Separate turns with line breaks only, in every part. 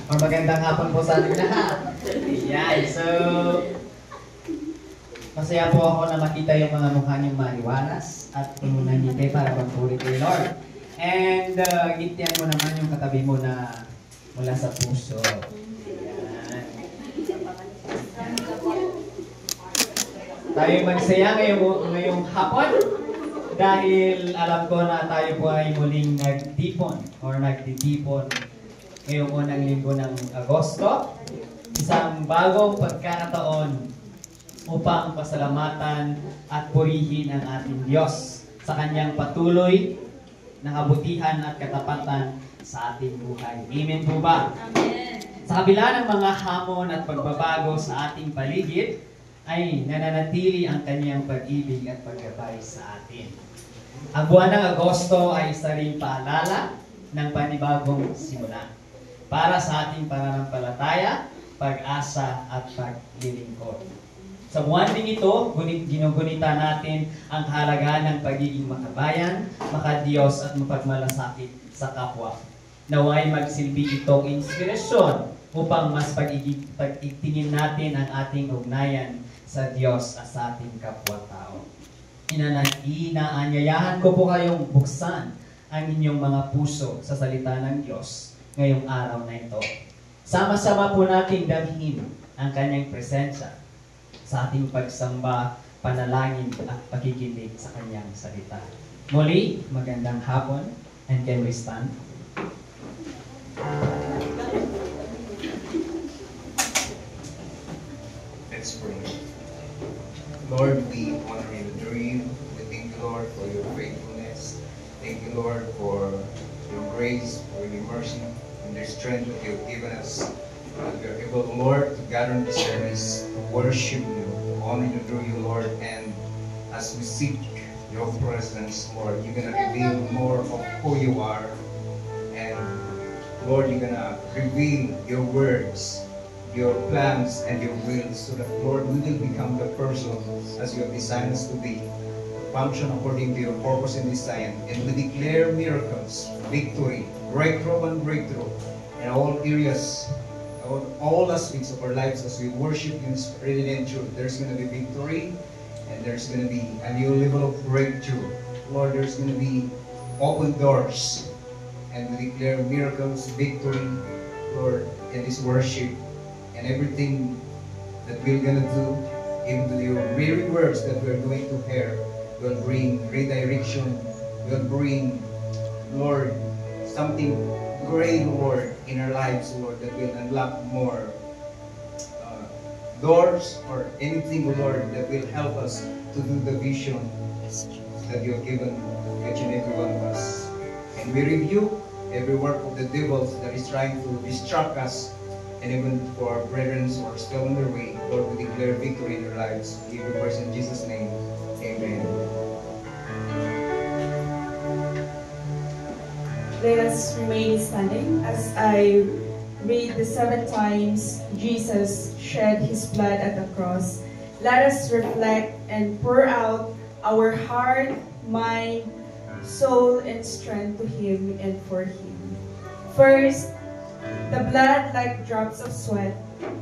Or magandang hapon po sa ating lahat. Yan, so masaya po ako na makita yung mga mukha niyong maliwanas at puno ng ngiti para magpuri kay Lord. And ngitian mo naman yung katabi mo na mula sa puso. Yan. Tayo magsaya ngayong hapon dahil alam ko na tayo po ay muling nagtipon or nagtitipon ngayong unang linggo ng Agosto, isang bagong pagkakataon upang pasalamatan at purihin ang ating Diyos sa kanyang patuloy na kabutihan at katapatan sa ating buhay. Amen po ba?
Amen.
Sa kabila ng mga hamon at pagbabago sa ating paligid, ay nananatili ang kanyang pag-ibig at paggabay sa atin. Ang buwan ng Agosto ay isa ring paalala ng panibagong simula para sa ating pananampalataya, pag-asa at paglilingkod. Sa buwan ding ito, ginugunita natin ang kahalagahan ng pagiging makabayan, makadiyos at mapagmalasakit sa kapwa. Naway magsilbi itong inspirasyon upang mas pag-itingin natin ang ating ugnayan sa Diyos at sa ating kapwa-tao. Inaanyayahan ko po kayong buksan ang inyong mga puso sa salita ng Diyos ngayong araw na ito. Sama-sama po nating damhin ang kanyang presensya sa ating pagsamba, panalangin at pakikinig sa kanyang salita. Muli, magandang hapon, and can we stand?
Let's pray. Lord, we honor your dream. We thank you, Lord, for your faithfulness. Thank you, Lord, for your grace, for your mercy, and the strength that you've given us. We are able, Lord, to gather in this service, to worship you, to honor you, adore you, Lord. And as we seek your presence, Lord, you're going to reveal more of who you are. And Lord, you're going to reveal your words, your plans, and your will, so that, Lord, we will become the person as you have designed us to be, function according to your purpose and design, and we declare miracles, victory, breakthrough and breakthrough in all areas, all aspects of our lives as we worship you in spirit and in truth. There's going to be victory, and there's going to be a new level of breakthrough. Lord, there's going to be open doors, and we declare miracles, victory, Lord, in this worship, and everything that we're going to do, even to your very words that we're going to hear, will bring redirection, will bring, Lord, something great, Lord, in our lives, Lord, that will unlock more doors or anything, Lord, that will help us to do the vision that you have given each and every one of us. And we review every work of the devils that is trying to distract us, and even for our brethren who are still on their way, Lord, we declare victory in their lives. We give you praise in Jesus' name. Amen.
Let us remain standing as I read the 7 times Jesus shed his blood at the cross. Let us reflect and pour out our heart, mind, soul, and strength to him and for him. First, the blood like drops of sweat.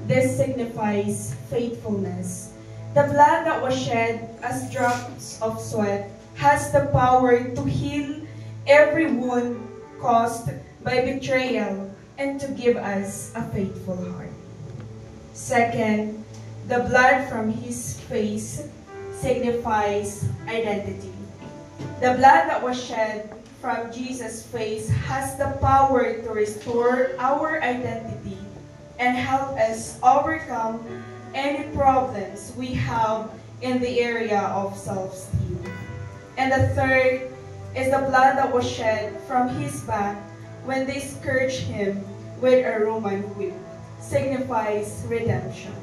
This signifies faithfulness. The blood that was shed as drops of sweat has the power to heal every wound caused by betrayal and to give us a faithful heart. Second, the blood from his face signifies identity. The blood that was shed from Jesus' face has the power to restore our identity and help us overcome any problems we have in the area of self-esteem. And the third is the blood that was shed from his back when they scourged him with a Roman whip, signifies redemption.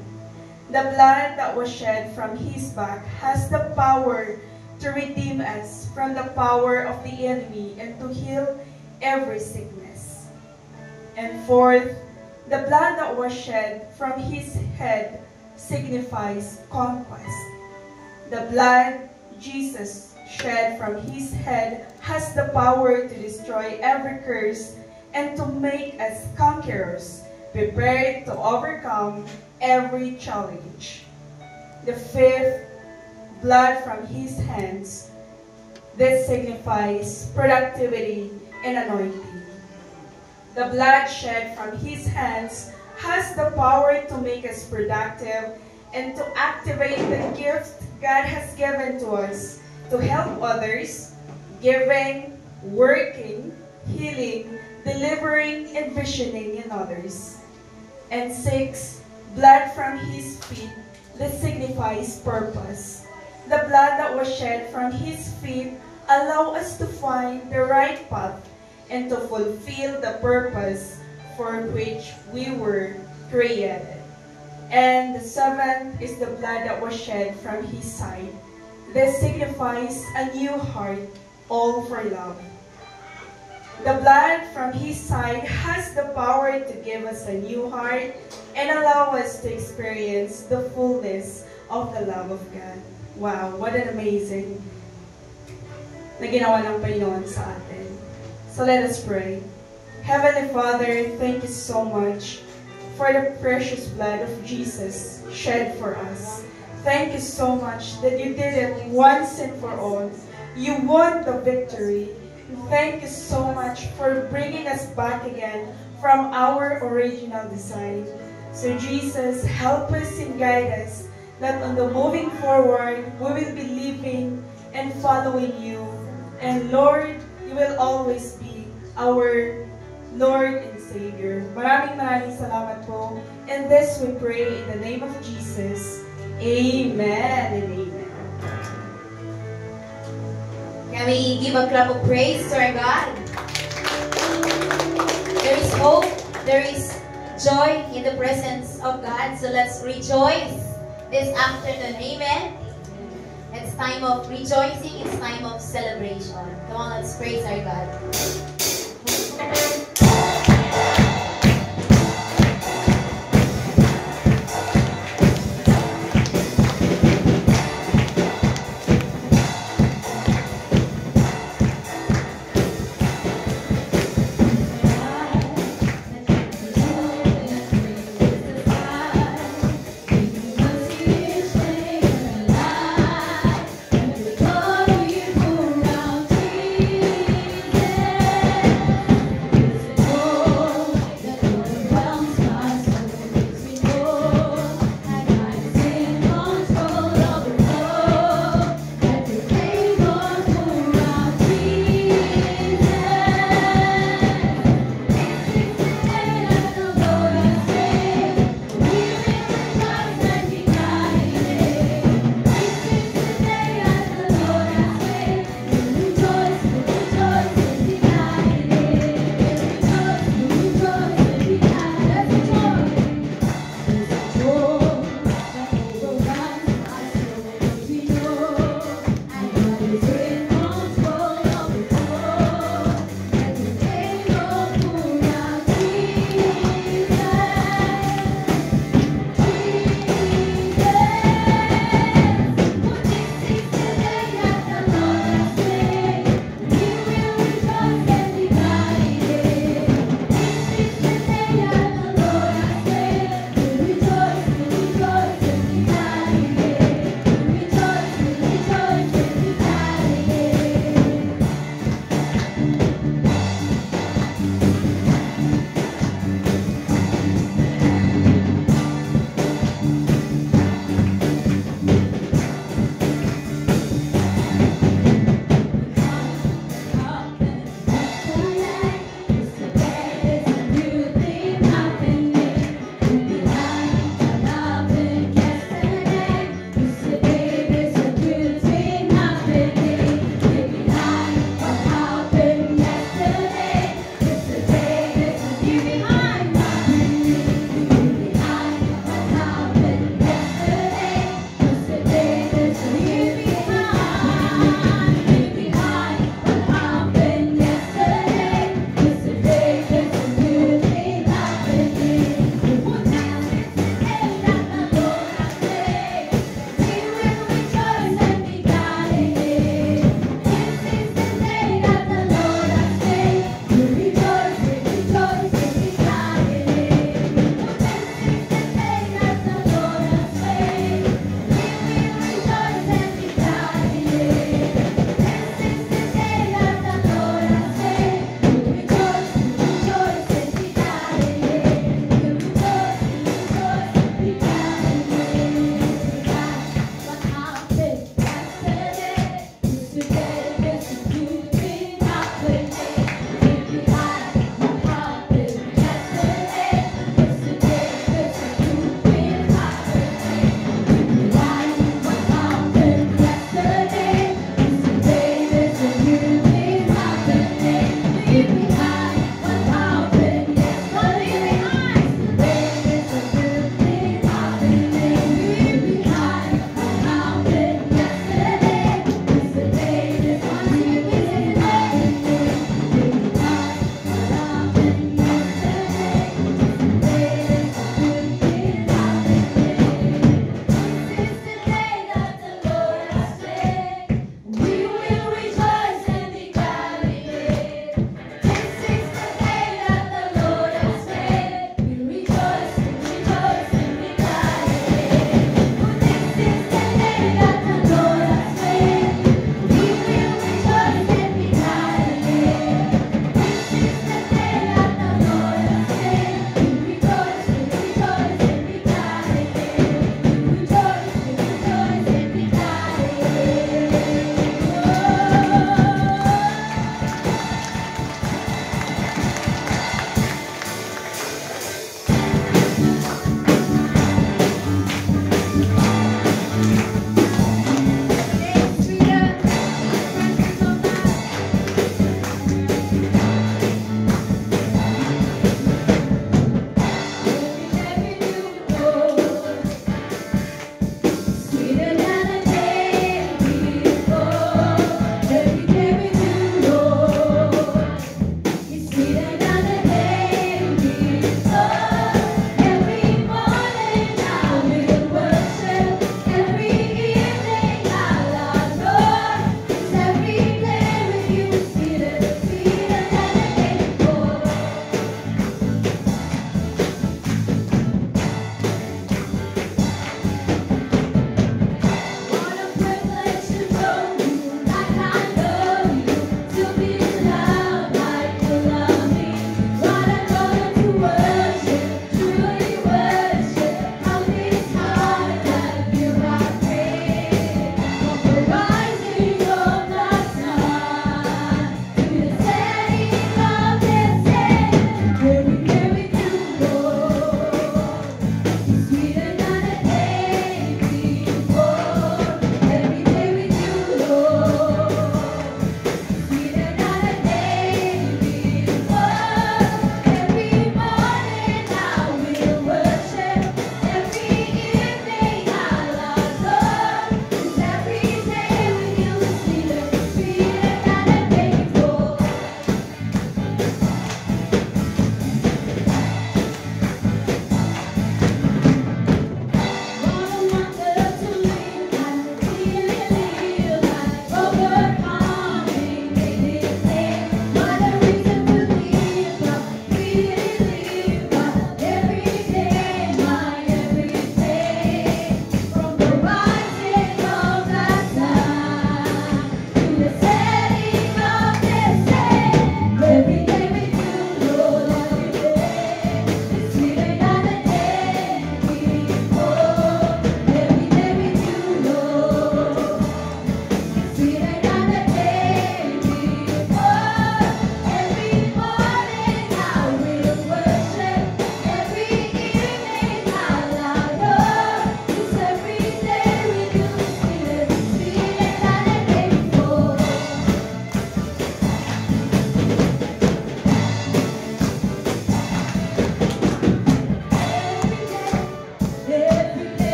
The blood that was shed from his back has the power to redeem us from the power of the enemy and to heal every sickness. And fourth, the blood that was shed from his head signifies conquest. The blood Jesus shed from his head has the power to destroy every curse and to make us conquerors prepared to overcome every challenge. The fifth, blood from his hands. This signifies productivity and anointing. The blood shed from his hands has the power to make us productive and to activate the gift God has given to us to help others, giving, working, healing, delivering, and visioning in others. And six, blood from his feet. This signifies purpose. The blood that was shed from his feet allow us to find the right path and to fulfill the purpose for which we were created. And the seventh is the blood that was shed from his side. This signifies a new heart, all for love. The blood from his side has the power to give us a new heart and allow us to experience the fullness of the love of God. Wow, what an amazing na ginawa ng Panginoon sa atin. So let us pray. Heavenly Father, thank you so much for the precious blood of Jesus shed for us. Thank you so much that you did it once and for all. You won the victory. Thank you so much for bringing us back again from our original design. So Jesus, help us and guide us that on the moving forward, we will be living and following you. And Lord, you will always be our Lord and Savior. Maraming salamat po. And this we pray in the name of Jesus. Amen and amen.
Can we give a clap of praise to our God? There is hope, there is joy in the presence of God. So let's rejoice this afternoon. Amen. It's time of rejoicing, it's time of celebration. Come on, let's praise our God.
Glory around Jesus.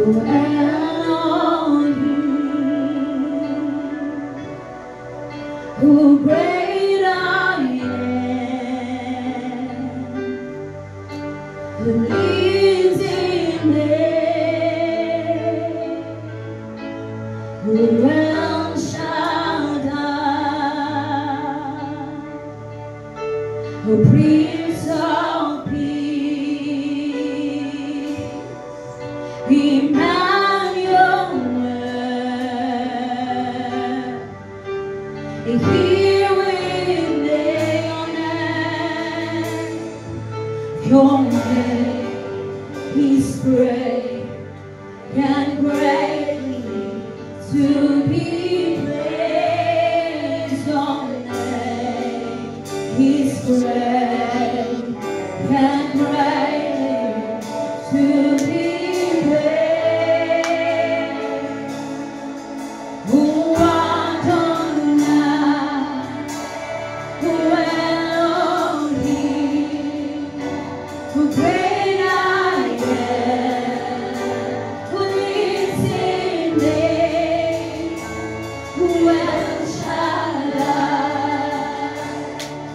Who great I am, who lives in there, who El Shaddai, who Prince of Peace, Emmanuel, here with your name is great and greatly to be praised. Your name is great and greatly to be praised. Who great I am, who lives in me, who El Shaddai,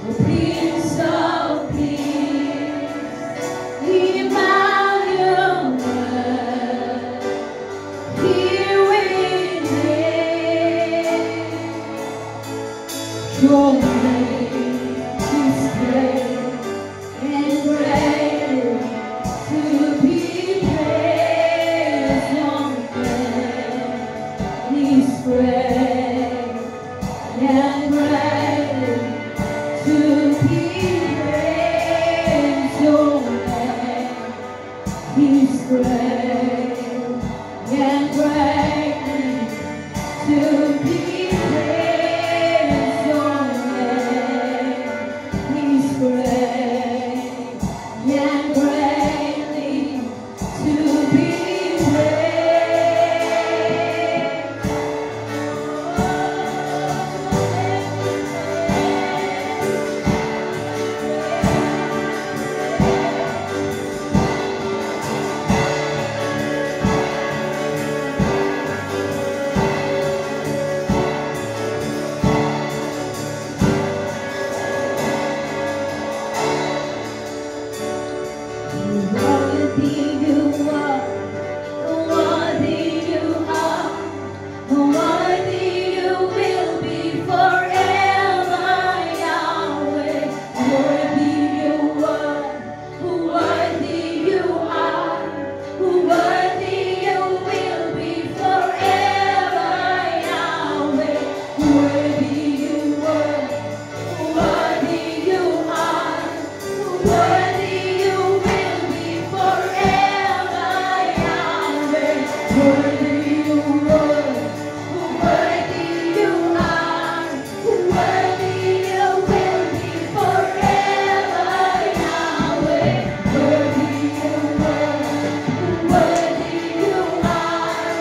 who Prince of Peace, Emmanuel, here with me. Your name is great and great to be praised. Your name is great and great to be praised. Your name is great and greatly to be praised. Your name is great and greatly to be worthy you are, worthy you are, worthy you will be forever, Yahweh. Worthy you are, worthy you are, worthy you will be forever, Yahweh. Worthy you are, worthy you are, worthy you will be forever, Yahweh. Worthy you are, worthy you are, worthy you will be forever, Yahweh. Worthy you are, worthy you are,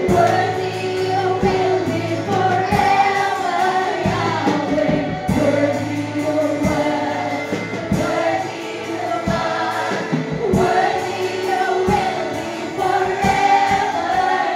worthy you will be forever, Yahweh. Worthy you are, worthy you are, worthy you will be forever,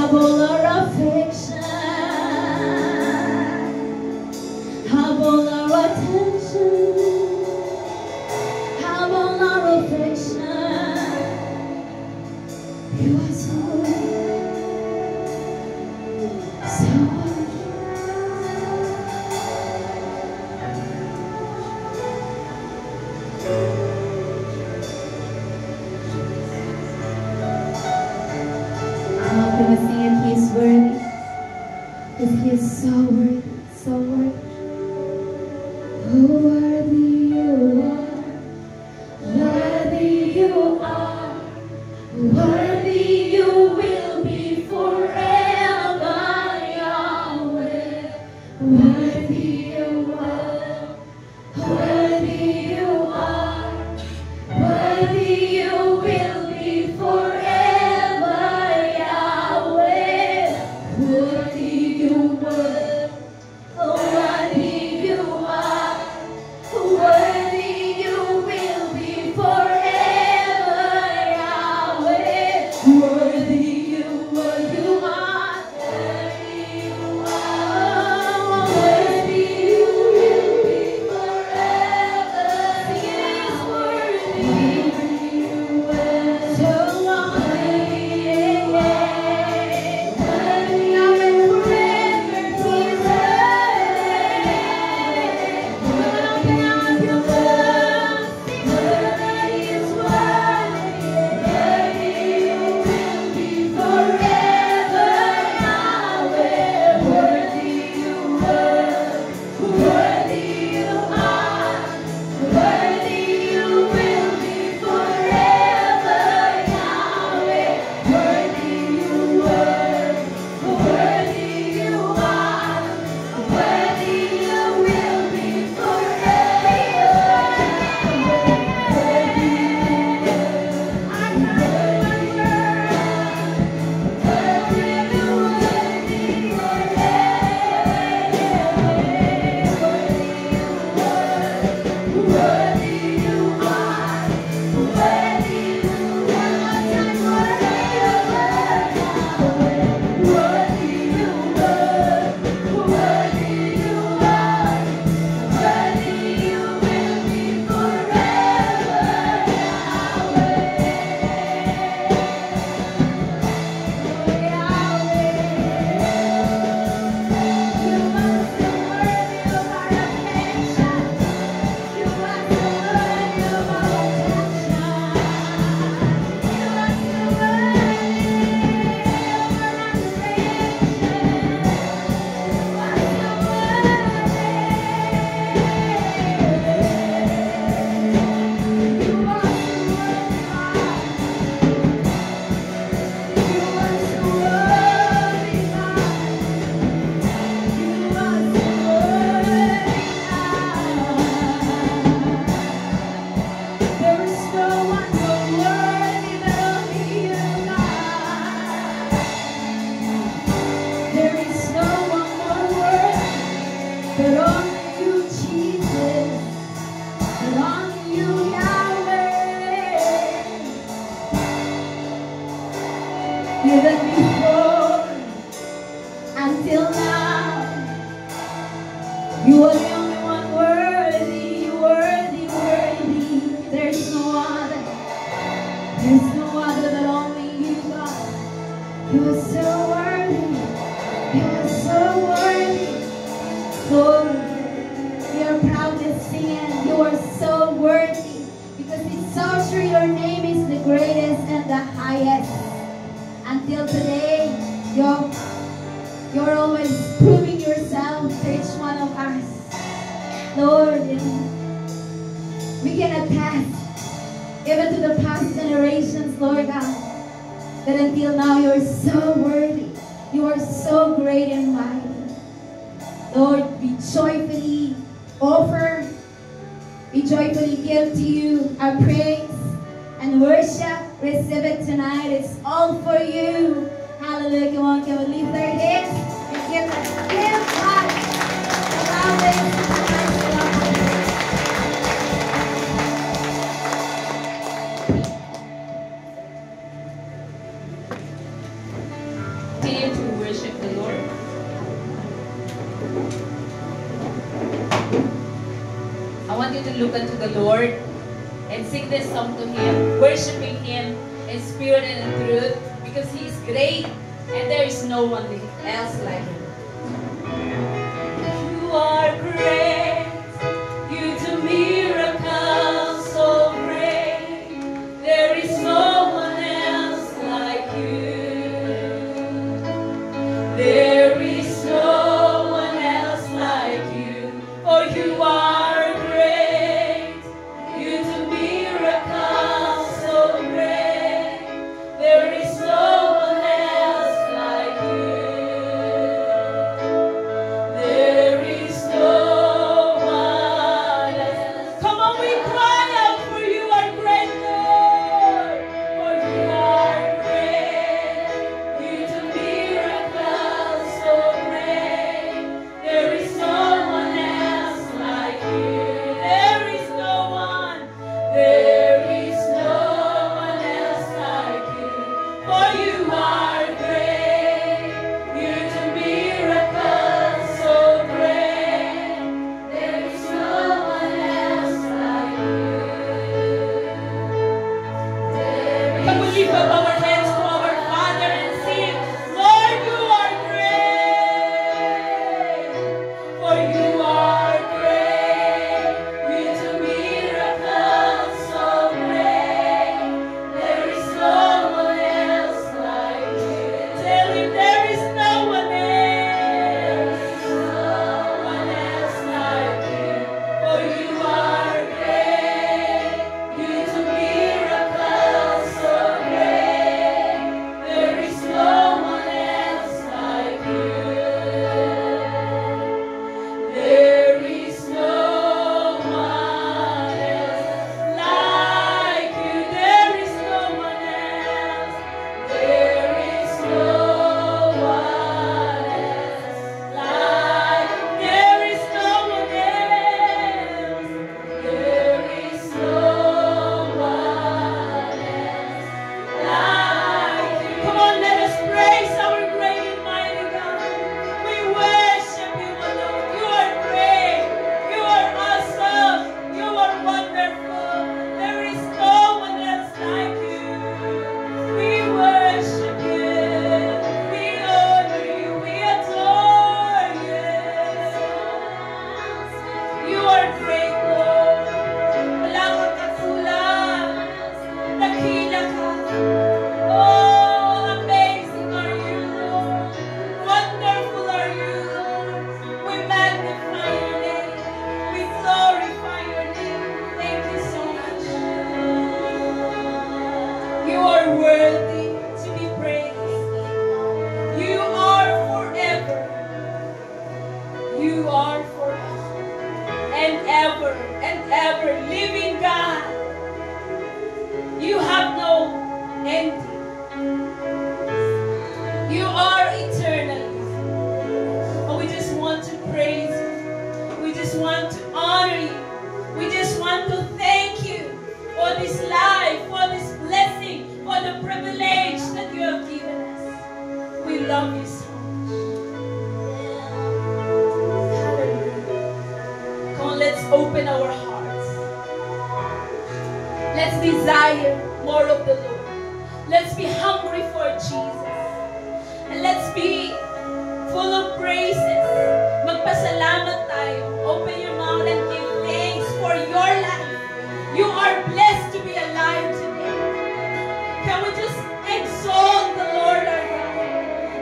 have all our affection, have all our attention, have all our affection. You are so worthy, so worthy. How can I sing it? He is worthy. Because He is so worthy, so worthy. Oh, worthy you are, worthy you are, worthy you will be forever, Yahweh. Worthy you are, worthy you are, worthy you will be forever, Yahweh. Worthy you were, worthy you are, worthy you will be forever, Yahweh. Worthy you were, you are, worthy you are, worthy you will be forever. He is worthy. You were so worthy, worthy now and forever. He is Even before, until now, you are the only one worthy, worthy, worthy. There's no other. There's no other but only you, God. You are so worthy. You are so worthy. Lord, we are proud to sing it. You are so worthy. Because it's so true, your name is the greatest and the highest. Until today, you're always proving yourself to each one of us. Lord, we can attest, even to the past generations, Lord God, that until now you're so worthy. You are so great and mighty. Lord, we joyfully offer, we joyfully give to you our praise and worship. Receive it tonight. It's all for you. Hallelujah. Come on, can we lift our hands and give God the loudest
Continue worship the Lord. I want you to look unto the Lord and sing this song to Him, worshiping Him in spirit and in truth, because He is great and there is no one else like Him. You are great, you do miracles so great, there is no one else like you. There is no one else like you, for you are great, you do miracles so great, there is no one else like you. There is no one else. Come on, we cry out, for you are great, Lord, for you are great, you do miracles so great, there is no one else like you. There is no one, there is no one else like you, for you are great, you do miracles so great, there is no one else like you. Can we lift up our hands to our Father and sing, Lord, you are great, for you are great, you do miracles so great, there is no one else like you. Tell Him there is no one else, like you, for you are great, you do miracles so great, there is no one else like you. There is no one else like you. There is no one else. There is no one else like. There is no one else. There is no one else like you. Come on, let us praise our great and mighty God. We worship you, O Lord. You are great. You are awesome. You are wonderful. There is no one else like you. We worship you. We honor you. We adore you. You are great, Lord. Wala kang katulad. Dakila ka. Oh, amazing are you, Lord. Wonderful are you, Lord. We magnify your name. We glorify your name. Thank you so much. You are worthy to be praised. You are forever. You are forever and ever living God. You have no ending. You are eternal. And we just want to praise you. We just want to honor you. We just want to thank you for this life, for this blessing, for the privilege that you have given us. We love you so much. Hallelujah. Come on, let's open our hearts. Let's desire more of the Lord. Let's be hungry for Jesus. And let's be full of praises. Magpasalamat tayo. Open your mouth and give thanks for your life. You are blessed to be alive today. Can we just exalt the Lord our God?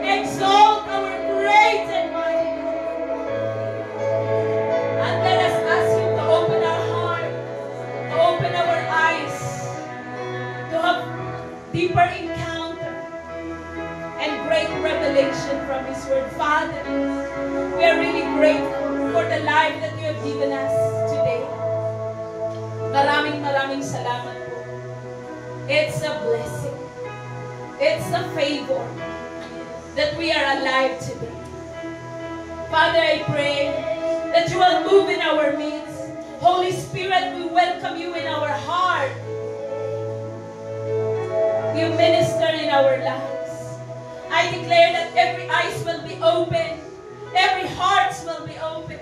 Exalt our great and mighty God. And let us ask Him to open our heart, to open our eyes, to have deeper encounter and great revelation from His Word. Father, we are really grateful for the life that you have given us today. Maraming salamat po. It's a blessing. It's a favor that we are alive today. Father, I pray that you will move in our midst. Holy Spirit, we welcome you in our heart. You minister in our lives. I I declare that every eyes will be open, every hearts will be open,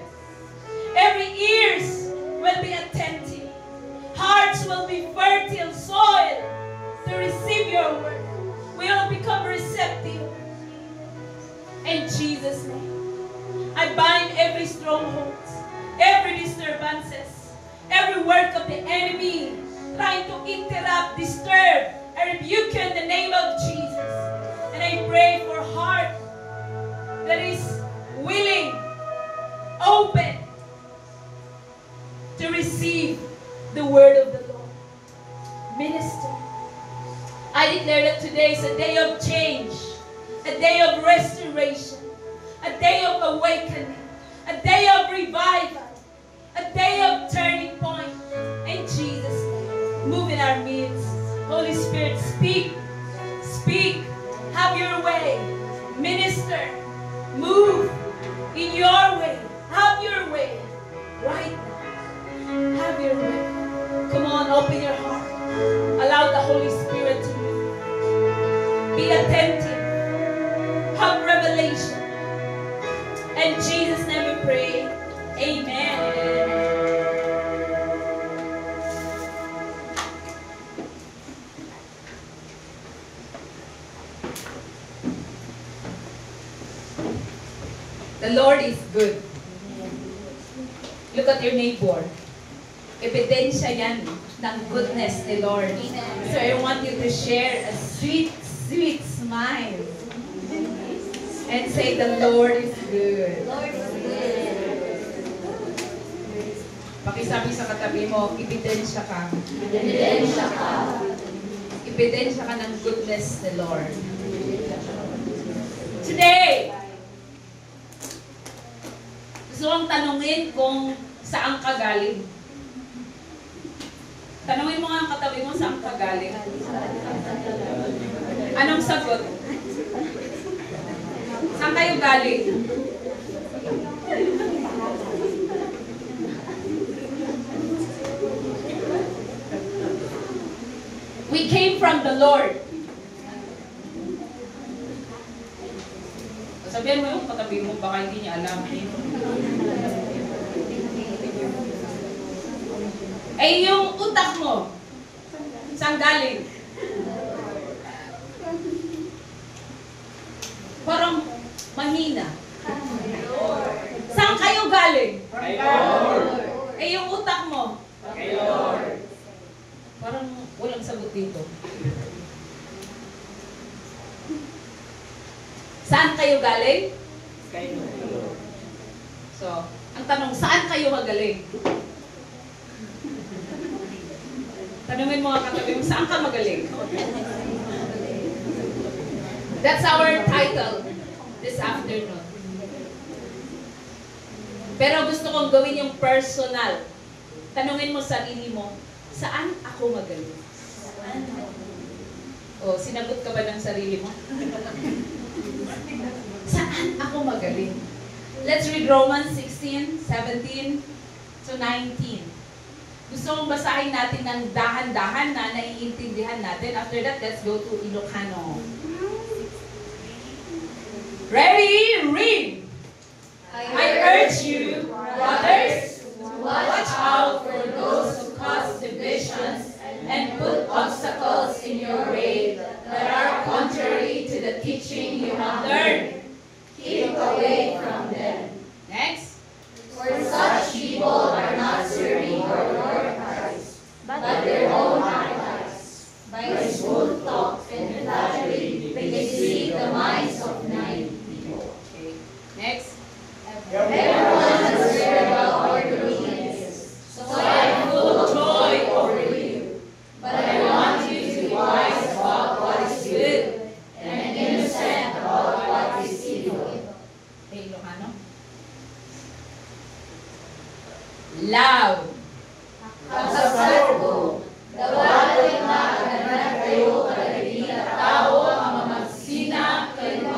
every ears will be attentive, hearts will be fertile soil to receive your word. We will become receptive. In Jesus' name, I bind every stronghold, every disturbances, every work of the enemy trying to interrupt, disturb. I rebuke you in the name of Jesus. And I pray for heart that is willing, open to receive the word of the Lord. Minister, I declare that today is a day of change, a day of restoration, a day of awakening, a day of revival, a day of turning point. In Jesus' name, move in our midst. Holy Spirit, speak, speak, have your way, minister, move in your way, have your way, right now, have your way. Come on, open your heart, allow the Holy Spirit to move, be attentive, have revelation. In Jesus' name we pray, amen. The Lord is good. Look at your neighbor. Ebidensya yan ng goodness ni Lord. So I want you to share a sweet, sweet smile. And say, the Lord is good. Pakisabi sa katabi mo, ebidensya ka. Ebidensya ka. Ebidensya ka ng goodness ni Lord. Today, gusto kong tanungin kung saan ka galing. Tanungin mo nga ang katabi mo, saan ka galing? Anong sagot? Saan kayo galing? We came from the Lord. Sabihan mo yung katabi mo, baka hindi niya alam. Eh, yung utak mo, saan galing? Parang mahina. Saan kayo galing?
Kay Lord.
Eh, yung utak mo,
Kay Lord.
parang walang sagot dito. Saan kayo galing?
Kay Lord.
So, ang tanong, saan kayo magaling? Tanungin mo ang katabi mo, saan ka magaling? That's our title this afternoon. Pero gusto kong gawin yung personal. Tanungin mo sarili mo, saan ako magaling? O, sinagot ka ba ng sarili mo? Saan ako magaling? Let's read Romans 16, 17 to 19. Gusto kong basahin natin ng dahan-dahan na naiintindihan natin. After that, let's go to Ilocano. Ready? Read! I urge you, brothers, to watch out for those who cause divisions and put obstacles in your way that are contrary to the teaching you have learned. Keep away from them. Next.
For such people are not serving our Lord Christ, but their own eyes. By his own talk and flattery, they deceive the minds of many people.
Okay. Next.
Everyone has heard about our weaknesses, so I am full of joy over you. But I want you to be wise about what is good and innocent about what is evil.
Hey, Ilocano. Loud.
Kapsatko, dawat na kaganap kayo kadali na tao ang mamagsina kayo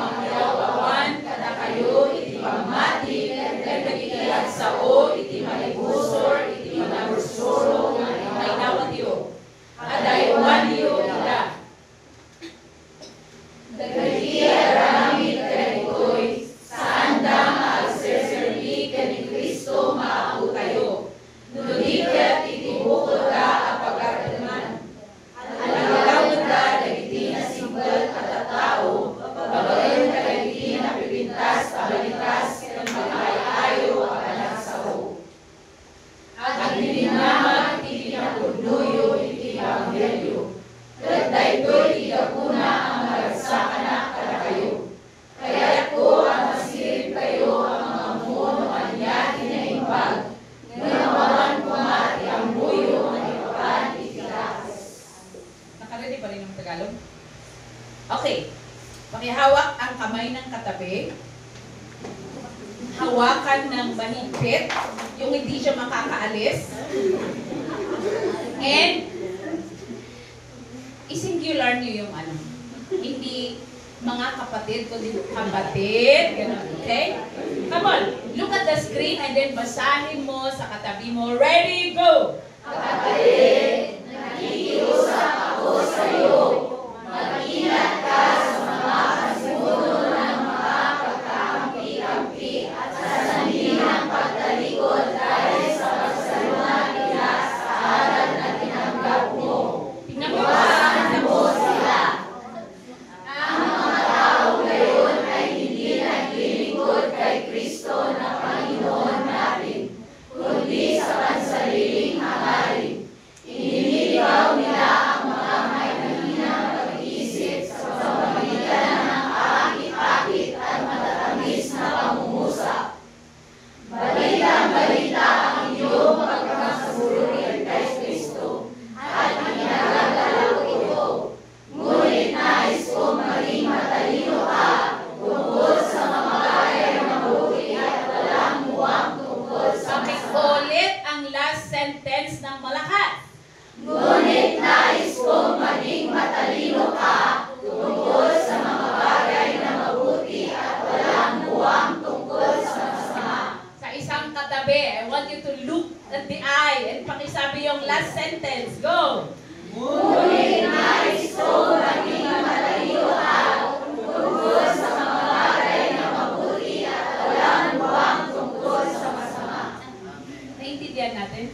tayo? Okay. Pakihawak ang kamay ng katabi. Hawakan ng mahigpit, yung hindi siya makakaalis. And, isingular niyo yung ano. Hindi mga kapatid, kundi kapatid. Ganun, okay? Come on, look at the screen and then basahin mo sa katabi mo. Ready, go!
Kapatid, nakikiusap ako sa iyo. Mag-ingat ka sa mga kasimulo ng mga pagkakampi-kampi at sa sanhinang pagtalikod dahil sa pagsalungat nila sa aral na tinanggap mo.
Tingnan mo.
Iwasan mo sila. Ang mga tao ngayon ay hindi naglilingkod kay Kristo na Panginoon natin, kundi sa pansariling hangarin. Iniligaw nila ang mga may nahinang pag-iisip sa pamamagitan ng akit-akit at matatamis na pangungusap. Balita-balita ang iyong pagkakasuri kay Kristo at pinagagalaw ito. Ngunit nais kong maging matalino ka tungkol sa mga bagay na mabuti at walang muwang tungkol sa
Ulit ang last sentence ng malakas.
Ngunit nais kong maging matalino ka tungkol sa mga bagay na mabuti at walang muwang tungkol sa masama.
Sa isang katabi, I want you to look at the eye and pakisabi yung last sentence. Go!
Ngunit nais kong maging matalino ka tungkol sa mga bagay na mabuti at walang muwang tungkol sa masama.
Naintindihan natin?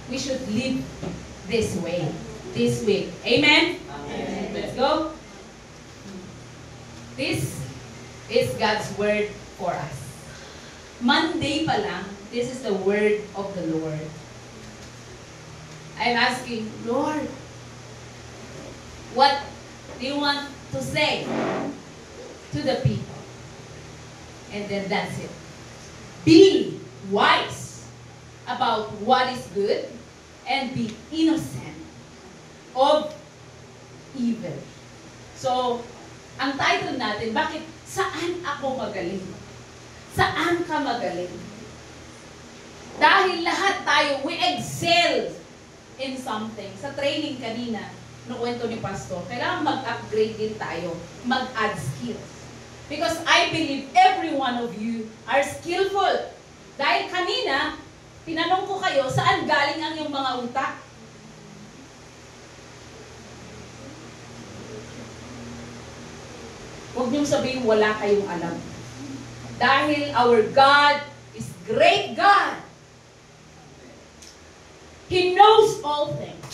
We should live this way. This week. Amen? Let's go. This is God's word for us. Monday pa lang, this is the word of the Lord. I'm asking, Lord, what do you want to say to the people? And then that's it. Be wise about what is good and be innocent of evil. So, ang title natin, bakit saan ako magaling? Saan ka magaling? Dahil lahat tayo, we excel in something. Sa training kanina, no kwento ni Pastor, kailangan mag-upgrade din tayo, mag-add skills. Because I believe every one of you are skillful. Dahil kanina, tinanong ko kayo, saan galing ang iyong mga utak? Huwag niyong sabihin wala kayong alam. Dahil our God is great God. He knows all things.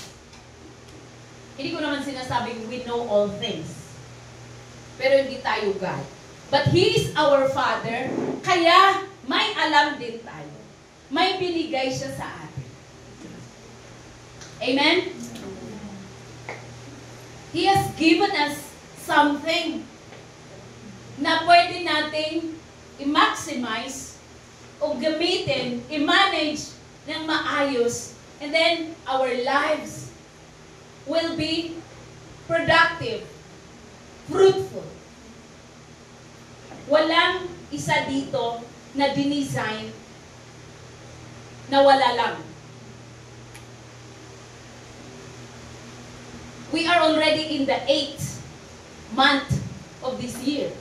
Hindi ko naman sinasabing we know all things. Pero hindi tayo God. But He is our Father, kaya may alam din tayo. May binigay siya sa atin. Amen? He has given us something na pwede nating i-maximize o gamitin, i-manage ng maayos, and then our lives will be productive, fruitful. Walang isa dito na dinisign na wala lang. We are already in the 8th month of this year.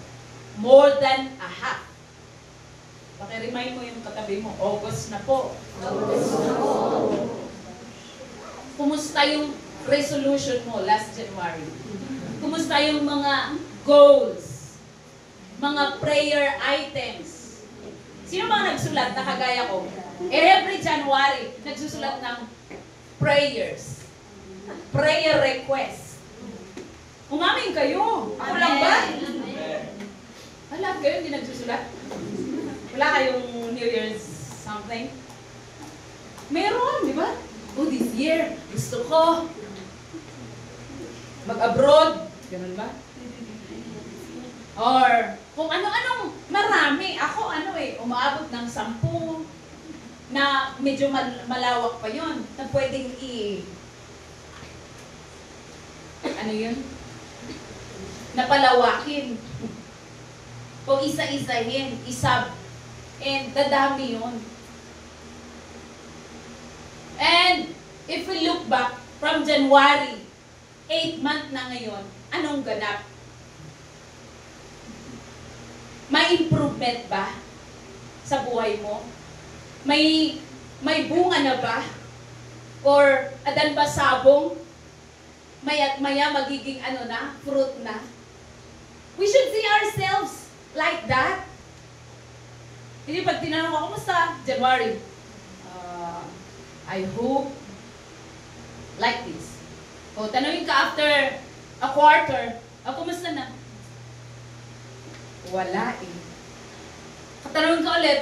More than a half. Paki-remind mo yung katabi mo, August na po.
August na po.
Kumusta yung resolution mo last January? Kumusta yung mga goals? Mga prayer items? Sino mga nagsulat na kagaya ko? Every January, nagsusulat ng prayers. Prayer requests. Umamin kayo. Ako lang ba? Alam kayo, hindi nagsusulat? Wala kayong New Year's something? Meron, di ba? Oh, this year, gusto ko mag-abroad. Ganun ba? Or, kung ano-anong marami. Ako, umaabot ng 10 na medyo malawak pa yon na pwedeng ano yun? Napalawakin. O isa-isahin, isab. And dadami yun. And if we look back from January, 8 month na ngayon, anong ganap? May improvement ba sa buhay mo? May bunga na ba? Or adan ba sabong? Maya't maya magiging ano na, fruit na? We should see ourselves like that. Hindi pag tinanong ako, kumusta? January. I hope like this. O tanongin ka after a quarter, kumusta na? Wala eh. Katanungin ka ulit,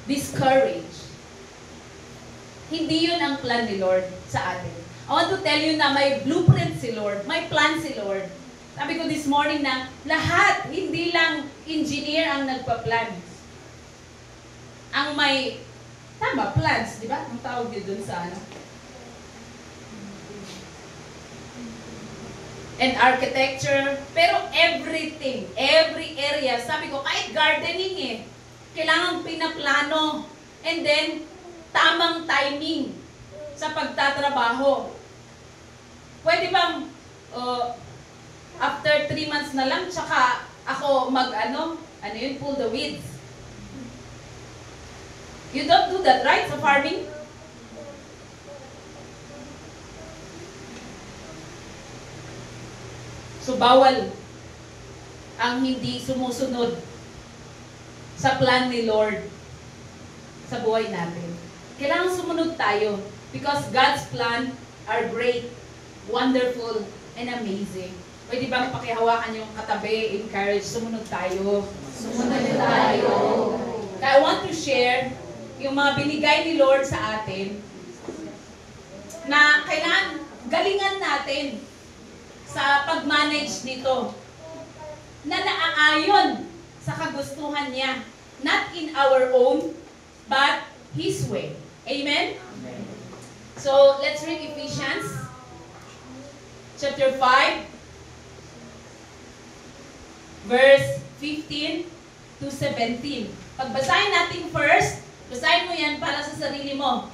discouraged. Hindi yun ang plan ni Lord sa atin. I want to tell you na may blueprint si Lord, may plan si Lord. Sabi ko this morning na lahat, hindi lang engineer ang nagpa-plan. Ang may, tama, plans, di ba? Ang tawag yun dun sa ano? And architecture, pero everything, every area, sabi ko, kahit gardening eh, kailangan pinaplano, and then, tamang timing sa pagtatrabaho. Pwede bang, after 3 months na lang, tsaka ako ano yun, pull the weeds. You don't do that, right, sa farming? So, bawal ang hindi sumusunod sa plan ni Lord sa buhay natin. Kailangan sumunod tayo because God's plan are great, wonderful, and amazing. Pwede bang pakihawakan yung katabi, encourage, sumunod tayo. Sumunod tayo. I want to share yung mga binigay ni Lord sa atin na kailangan galingan natin sa pag-manage nito na naaayon sa kagustuhan niya. Not in our own, but His way. Amen? Amen. So, let's read Ephesians chapter 5 verse 15 to 17. Pagbasahin natin first, basahin mo yan para sa sarili mo.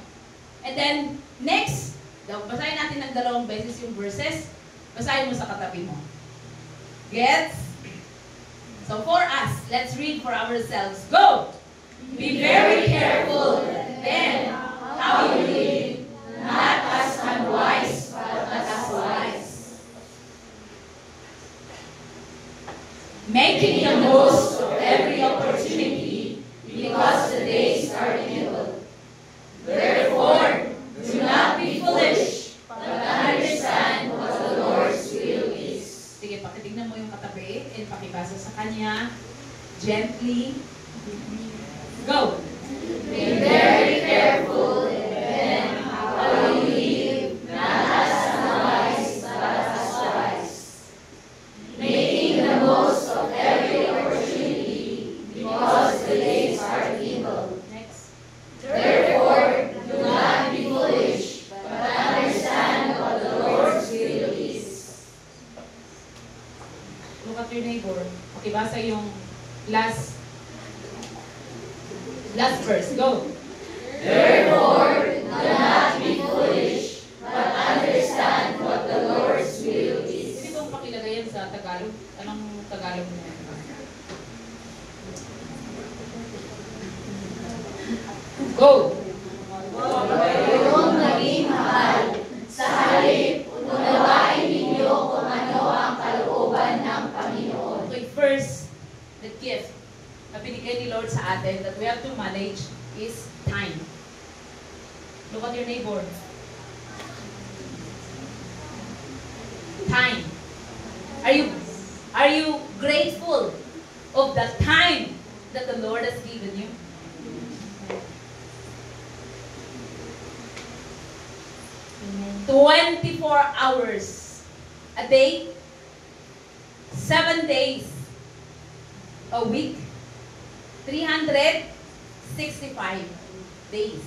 And then, next, basahin natin ng 2 beses yung verses. Basahin mo sa katabi mo. Gets? So for us, let's read for ourselves. Go! Be very careful then how you live, not as unwise, but as wise. Making the most of every opportunity, because the days are evil. Therefore, do not be foolish, but understand what the Lord's will is. Sige, pakitignan mo yung katabi and pakibasa sa kanya gently. Go! Be very careful then how you live, not as unwise, but as wise. Making the most of every opportunity, because the days are evil. Next. Therefore, do not be foolish, but understand what the Lord's will is. Look at your neighbor. Okay, basa yung last verse. Go. Therefore, do not be foolish, but understand what the Lord's will is. Hindi bang pakilagay yan sa Tagalog? Anong Tagalog mo? Go.
Kung maging mahal, sa halip, unawain ninyo kung ano ang kalooban ng Panginoon.
Okay, first, the gift na binigay ni Lord sa atin that we have to manage is time. Look at your neighbor. Time. Are you grateful of the time that the Lord has given you? 24 hours a day, 7 days a week, 365 days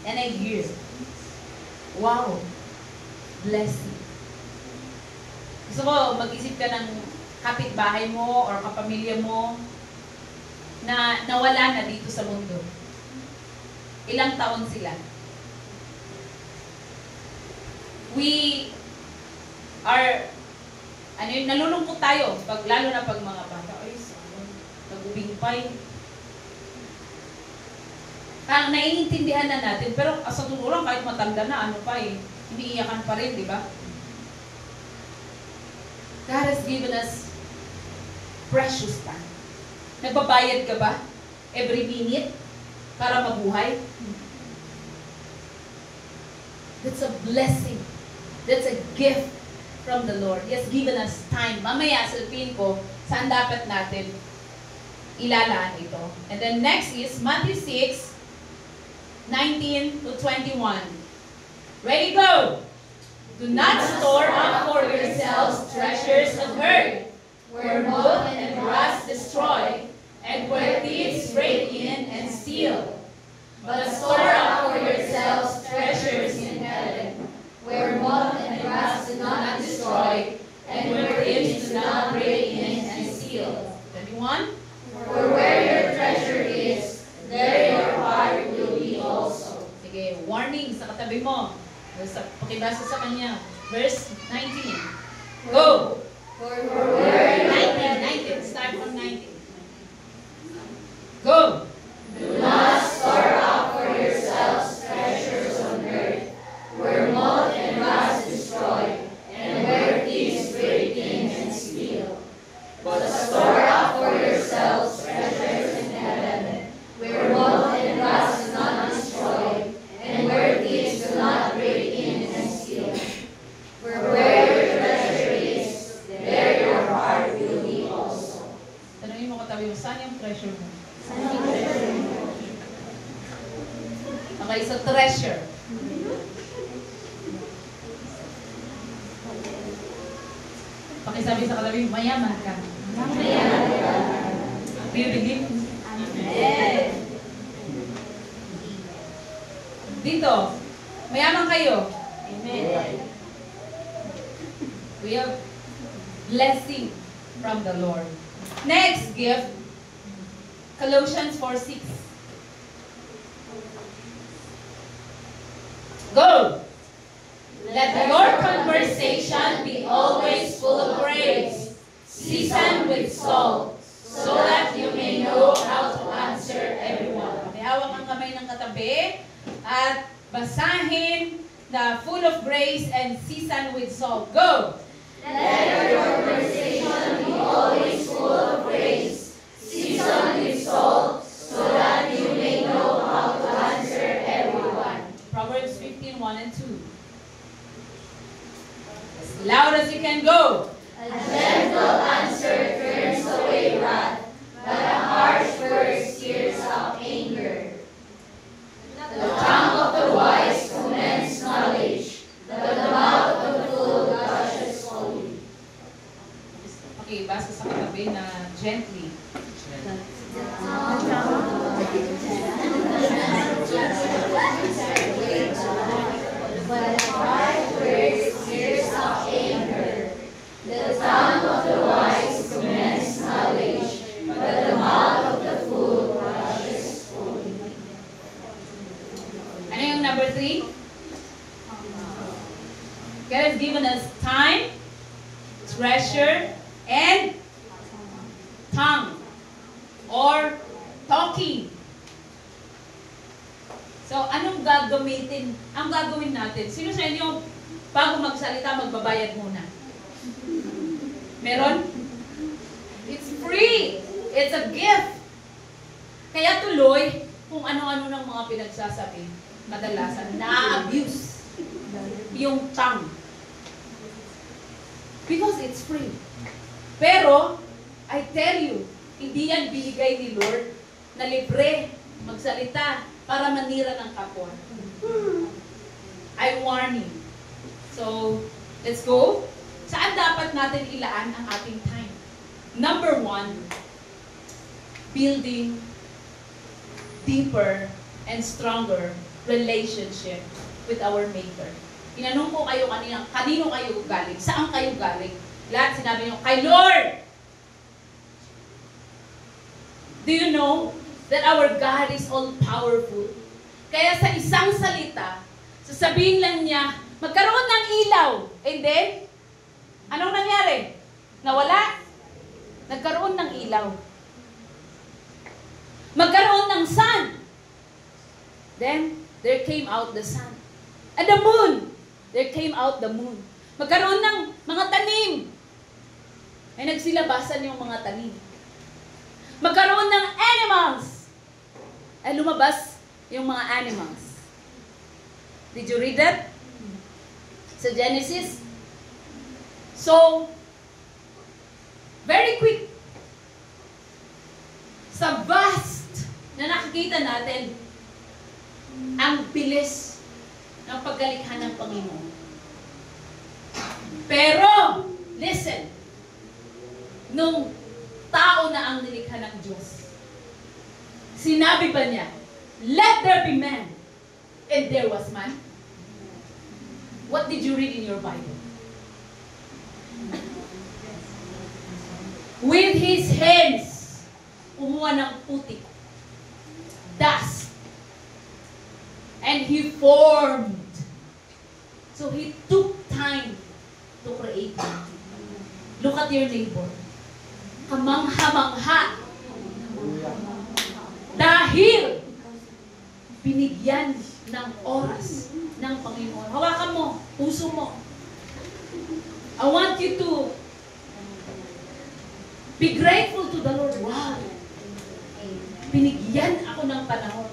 and a year. Wow! Blessing. Gusto ko mag-isip ka ng kapitbahay mo or kapamilya mo na nawala na dito sa mundo. Ilang taon sila? We are, nalulungkot tayo, lalo na pag mga bata, ay, nag-ubingpay. Naiintindihan na natin, pero sa totoo kahit matanda na, iniiyakan pa rin, di ba? God has given us precious time. Nagbabayad ka ba every minute para mabuhay? That's a blessing. That's a gift from the Lord. He has given us time. Mamaya, sabihin ko, saan dapat natin ilalaan ito. And then next is Matthew 6, 19 to 21. Ready, go! Do not store up for yourselves treasures on earth, where moth and rust destroy, and where thieves break in and steal. But store up for yourselves treasures in heaven, where moth and rust do not destroy, and where thieves do not break in and steal. 21. For where your treasure is, there your heart will be also. Sige, warning sa katabi mo. Pakibasa sa kanya. Verse 19. Go! For where 19. Start from 19. Go! Do not store up for yourselves treasures on earth, where moth and rust destroy, and where thieves break in and steal. But store up for yourselves treasures in heaven, where moth and rust do not destroy, and where thieves do not break in and steal. For where your treasure is, there your heart will be also. Tanungin mo katabi mo, saan yung treasure mo? Okay, so treasure. Pakisabi sa katabi, mayaman ka. Mayaman ka. Do you believe? Amen. Dito, mayaman kayo. Amen. We have blessing from the Lord. Next gift, Colossians 4:6. Go! Let your conversation be always full of praise, seasoned with salt, so that you may know how to answer everyone. Hawak ang kamay ng katabi at basahin na full of grace and seasoned with salt. Go!
Let your conversation be always full of praise, seasoned with salt, so that you may know how to answer everyone.
Proverbs 15:1 and 2. As loud as you can go.
A gentle answer turns away wrath, but a harsh word stirs up anger. The tongue of the wise commends knowledge, but the mouth of the fool gushes folly.
Okay, basa sa katabi na gently.
But a harsh word stirs up anger. The tongue of the wise commends knowledge, but the mouth of the fool crushes folly.
Ano yung number 3? God has given us time, treasure, and tongue or talking. So, anong gagamitin? Ang gagawin natin, sino sa inyo, bago magsalita, magbabayad muna? Meron? It's free! It's a gift! Kaya tuloy, kung ano-ano ng mga pinagsasabi, kadalasan, na-abuse yung tongue. Because it's free. Pero, I tell you, hindi yan binigay ni Lord na libre magsalita para manira ng kapwa. I warn you. So, let's go. Saan dapat natin ilaan ang ating time? Number 1, building deeper and stronger relationship with our Maker. Tinanong ko kayo kanina, kanino kayo galing? Saan kayo galing? Lahat sinabi niyo, kay Lord. Do you know that our God is all-powerful? Kaya sa isang salita, sasabihin lang niya, magkaroon ng ilaw. And then, anong nangyari? Nawala? Nagkaroon ng ilaw. Magkaroon ng sun. Then, there came out the sun. And the moon. There came out the moon. Magkaroon ng mga tanim. Ay nagsilabasan yung mga tanim. Magkaroon ng animals. Ay lumabas yung mga animals. Did you read that? Sa Genesis? So, very quick. Sa vast na nakikita natin, ang bilis ng paggalikha ng Panginoon. Pero, listen, nung tao na ang nilikha ng Diyos, sinabi ba niya, let there be man, and there was man? What did you read in your Bible? With his hands, kumuha ng putik, dust, and he formed. So he took time to create. Look at your neighbor. Kamangha-mangha. Dahil binigyan ng oras ng Panginoon. Hawakan mo, puso mo. I want you to be grateful to the Lord. Wow! Binigyan ako ng panahon.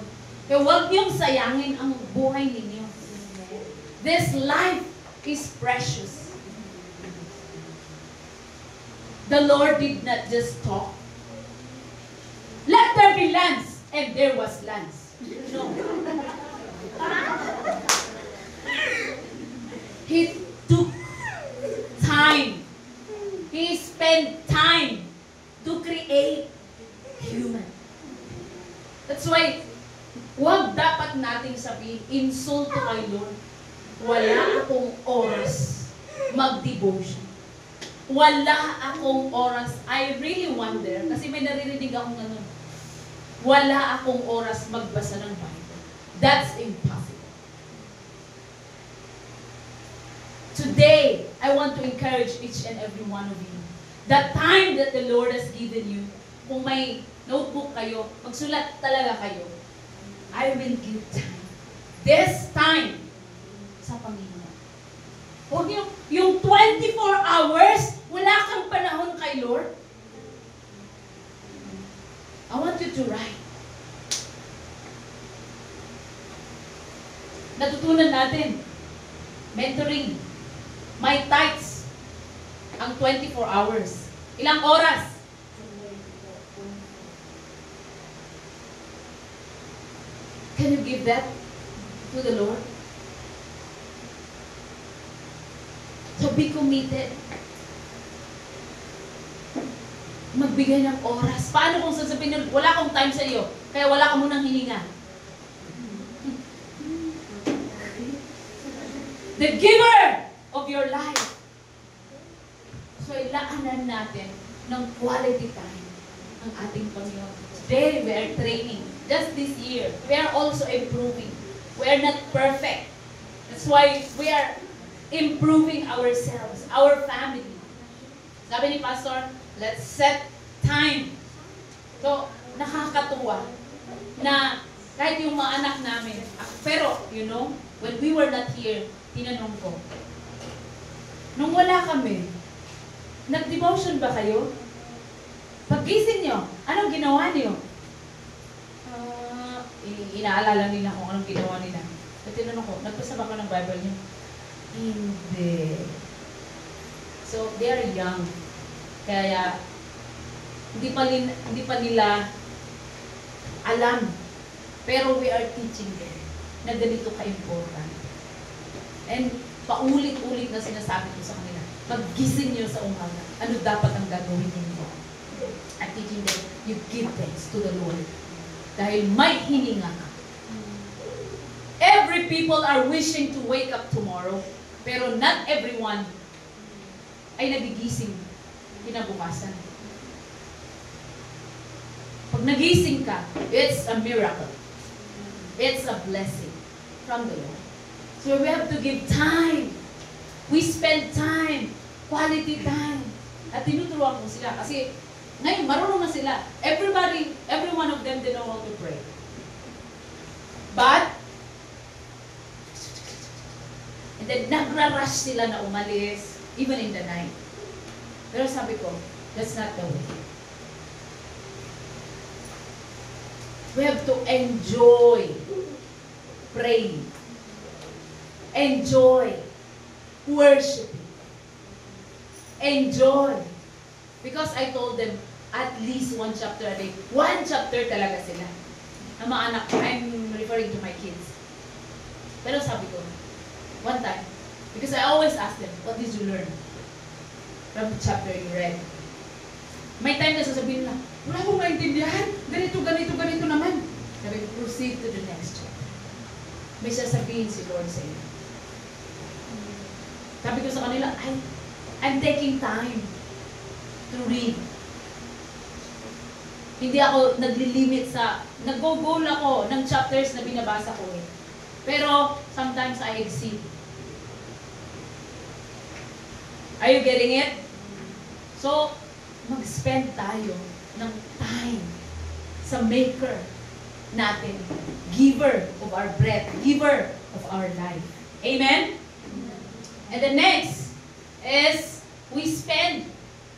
Kaya huwag niyong sayangin ang buhay ninyo. This life is precious. The Lord did not just talk. Let there be lands, and there was lands. No. He took time. He spent time to create human. That's why, huwag dapat nating sabihin, insulto kay Lord. Wala akong oras mag-devotion. Wala akong oras. I really wonder, kasi may naririnig akong ganun. Wala akong oras magbasa ng Bible. That's impossible. Today, I want to encourage each and every one of you. The time that the Lord has given you, kung may notebook kayo, magsulat talaga kayo. I will give time. This time sa Panginoon. Huwag yung 24 hours, wala kang panahon kay Lord. I want you to write. Natutunan natin, mentoring, my tithes, ang 24 hours. Ilang oras? Can you give that to the Lord? So be committed. Magbigay ng oras. Paano kung sasabihin nyo, wala akong time sa iyo, kaya wala ka munang hininga? The giver of your life. So ilaanan natin ng quality time ang ating Panginoon. Today we are training. Just this year, we are also improving. We are not perfect. That's why we are improving ourselves, our family. Sabi ni Pastor, let's set time. So, nakakatuwa na kahit yung mga anak namin, pero, you know, when we were not here, tinanong ko, nung wala kami, nag-devotion ba kayo? Paggising nyo, anong ginawa niyo? Inaalala nila kung anong ginawa nila. At tinanong ko, nagbasa ba ka ng Bible niyo? Hindi. So, they are young. Kaya, hindi pa nila alam. Pero we are teaching them na ganito ka-important. And paulit-ulit na sinasabi ko sa kanila, maggising nyo sa umaga. Ano dapat ang gagawin ninyo? At teaching them, you give thanks to the Lord. Dahil may hininga ka. Every people are wishing to wake up tomorrow, pero not everyone ay nagigising kinabukasan. Pag nagising ka, it's a miracle. It's a blessing from the Lord. So we have to give time. We spend time, quality time. At tinuturuan ko sila kasi ngayon marunong na sila. Every one of them, they know how to pray. But, and then nagra-rush sila na umalis, even in the night. Pero sabi ko, that's not the way. We have to enjoy praying. Enjoy worshiping. Enjoy. Because I told them, at least one chapter a day. One chapter talaga sila. Ang mga anak, I'm referring to my kids. Pero sabi ko, one time, because I always ask them, what did you learn from the chapter you read? May time na sasabihin nila, wala akong maintindihan. Ganito naman. Sabi ko, proceed to the next chapter. May sasabihin si Lord sa inyo. Sabi ko sa kanila, I'm taking time to read. Hindi ako naglilimit sa, nag-go-goal ako ng chapters na binabasa ko eh. Pero, sometimes I exceed. Are you getting it? So, mag-spend tayo ng time sa Maker natin. Giver of our breath. Giver of our life. Amen? And the next is, we spend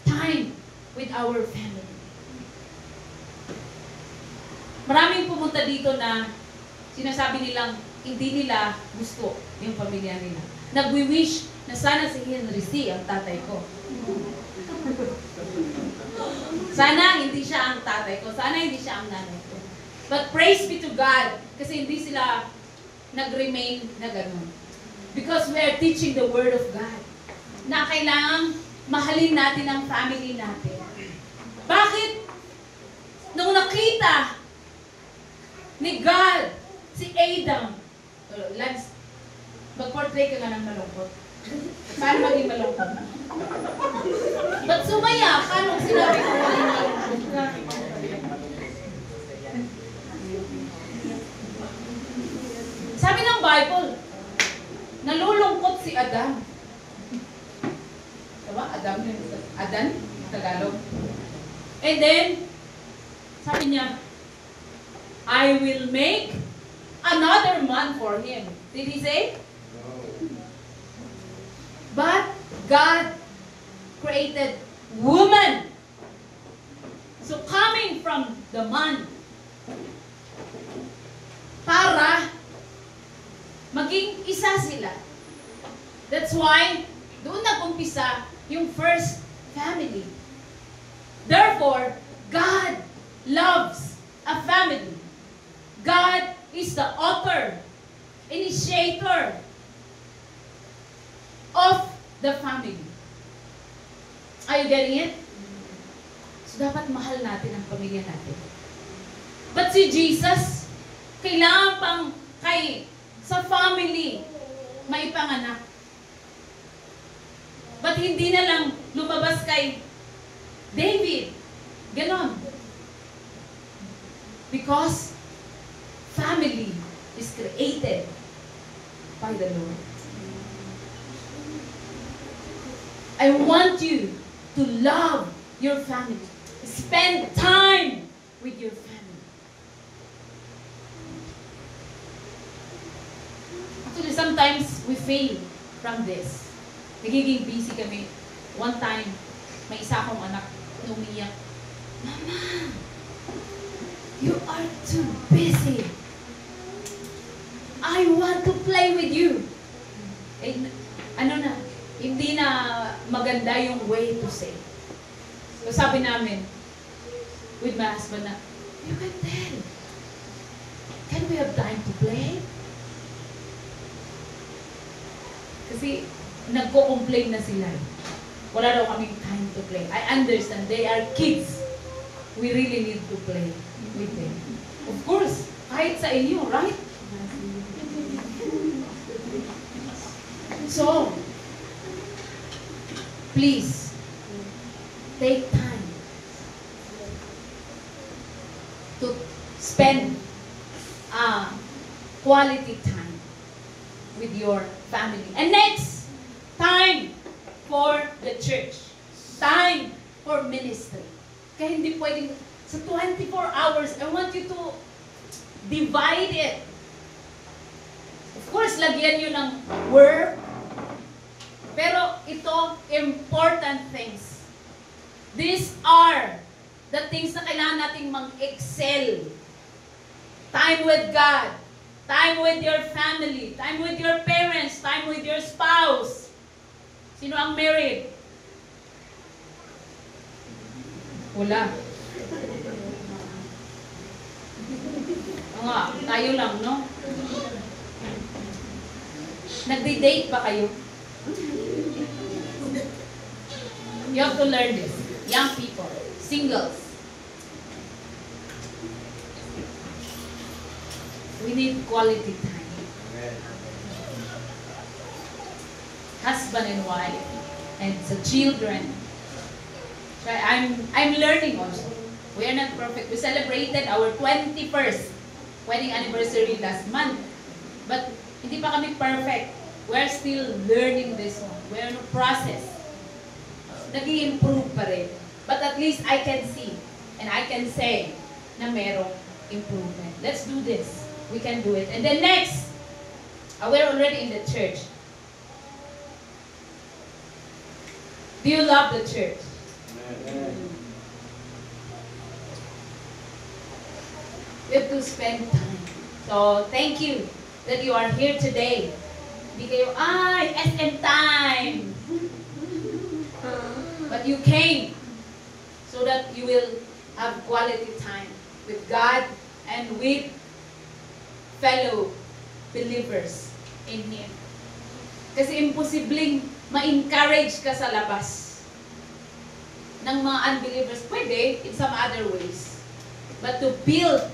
time with our family. Maraming pumunta dito na sinasabi nilang hindi nila gusto yung pamilya nila. Nagwi-wish na sana si Henry C. ang tatay ko. Sana hindi siya ang tatay ko. Sana hindi siya ang nanay ko. But praise be to God kasi hindi sila nag-remain na ganun. Because we are teaching the Word of God na kailangang mahalin natin ang family natin. Bakit? Nung nakita ni God si Adam, Lance, mag-portray ka nga ng malungkot. Paano maging malungkot? Ba't sumaya ka nung sinabi ko maging malungkot? Sabi ng Bible, nalulungkot si Adam. Diba? Adan? Tagalog. And then, sabi niya, I will make another man for him. Did he say? But God created woman. So coming from the man, para maging isa sila. That's why, doon nag-umpisa yung first family. Therefore, God loves a family. God is the author, initiator of the family. Are you getting it? So, dapat mahal natin ang pamilya natin. But si Jesus, kailangan pang sa family, maipanganak. But hindi na lang lumabas kay David. Ganon. Because family is created by the Lord. I want you to love your family. Spend time with your family. Actually, sometimes we fail from this. Nagiging busy kami. One time, may isa akong anak na umiyak. Mama, you are too busy. I want to play with you. Eh, hindi na maganda yung way to say. So sabi namin, with my husband na, you can tell. Can we have time to play? Kasi nagko-complain na sila. Wala daw kaming time to play. I understand, they are kids. We really need to play with them. Of course, kahit sa inyo, right? So, please, take time to spend quality time with your family. And next, time for the church. Time for ministry. Kaya hindi pwedeng, sa 24 hours, I want you to divide it. Of course, lagyan nyo ng work. Pero ito, important things. These are the things na kailangan nating mag-excel. Time with God. Time with your family. Time with your parents. Time with your spouse. Sino ang married? Wala. Nga, tayo lang, no? Nagde-date ba kayo? You have to learn this. Young people, singles. We need quality time. Husband and wife, and the children. So I'm learning also. We are not perfect. We celebrated our 21st wedding anniversary last month. But hindi pa kami perfect. We're still learning this one. We're in a process. Nag-i-improve pa rin. But at least I can see and I can say na merong improvement. Let's do this. We can do it. And then next, we're already in the church. Do you love the church? We have to spend time. So, thank you that you are here today. Hindi kayo, SM time! But you came so that you will have quality time with God and with fellow believers in Him. Kasi imposibleng ma-encourage ka sa labas ng mga unbelievers. Pwede, in some other ways. But to build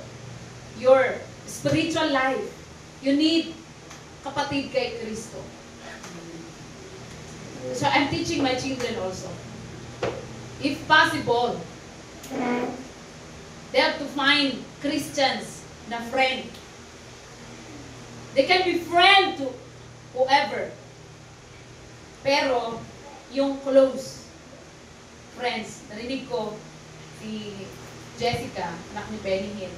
your spiritual life, you need kapatid kay Kristo. So I'm teaching my children also. If possible, they have to find Christians na friend. They can be friend to whoever. Pero, yung close friends, narinig ko, si Jessica, anak ni Benny Hill,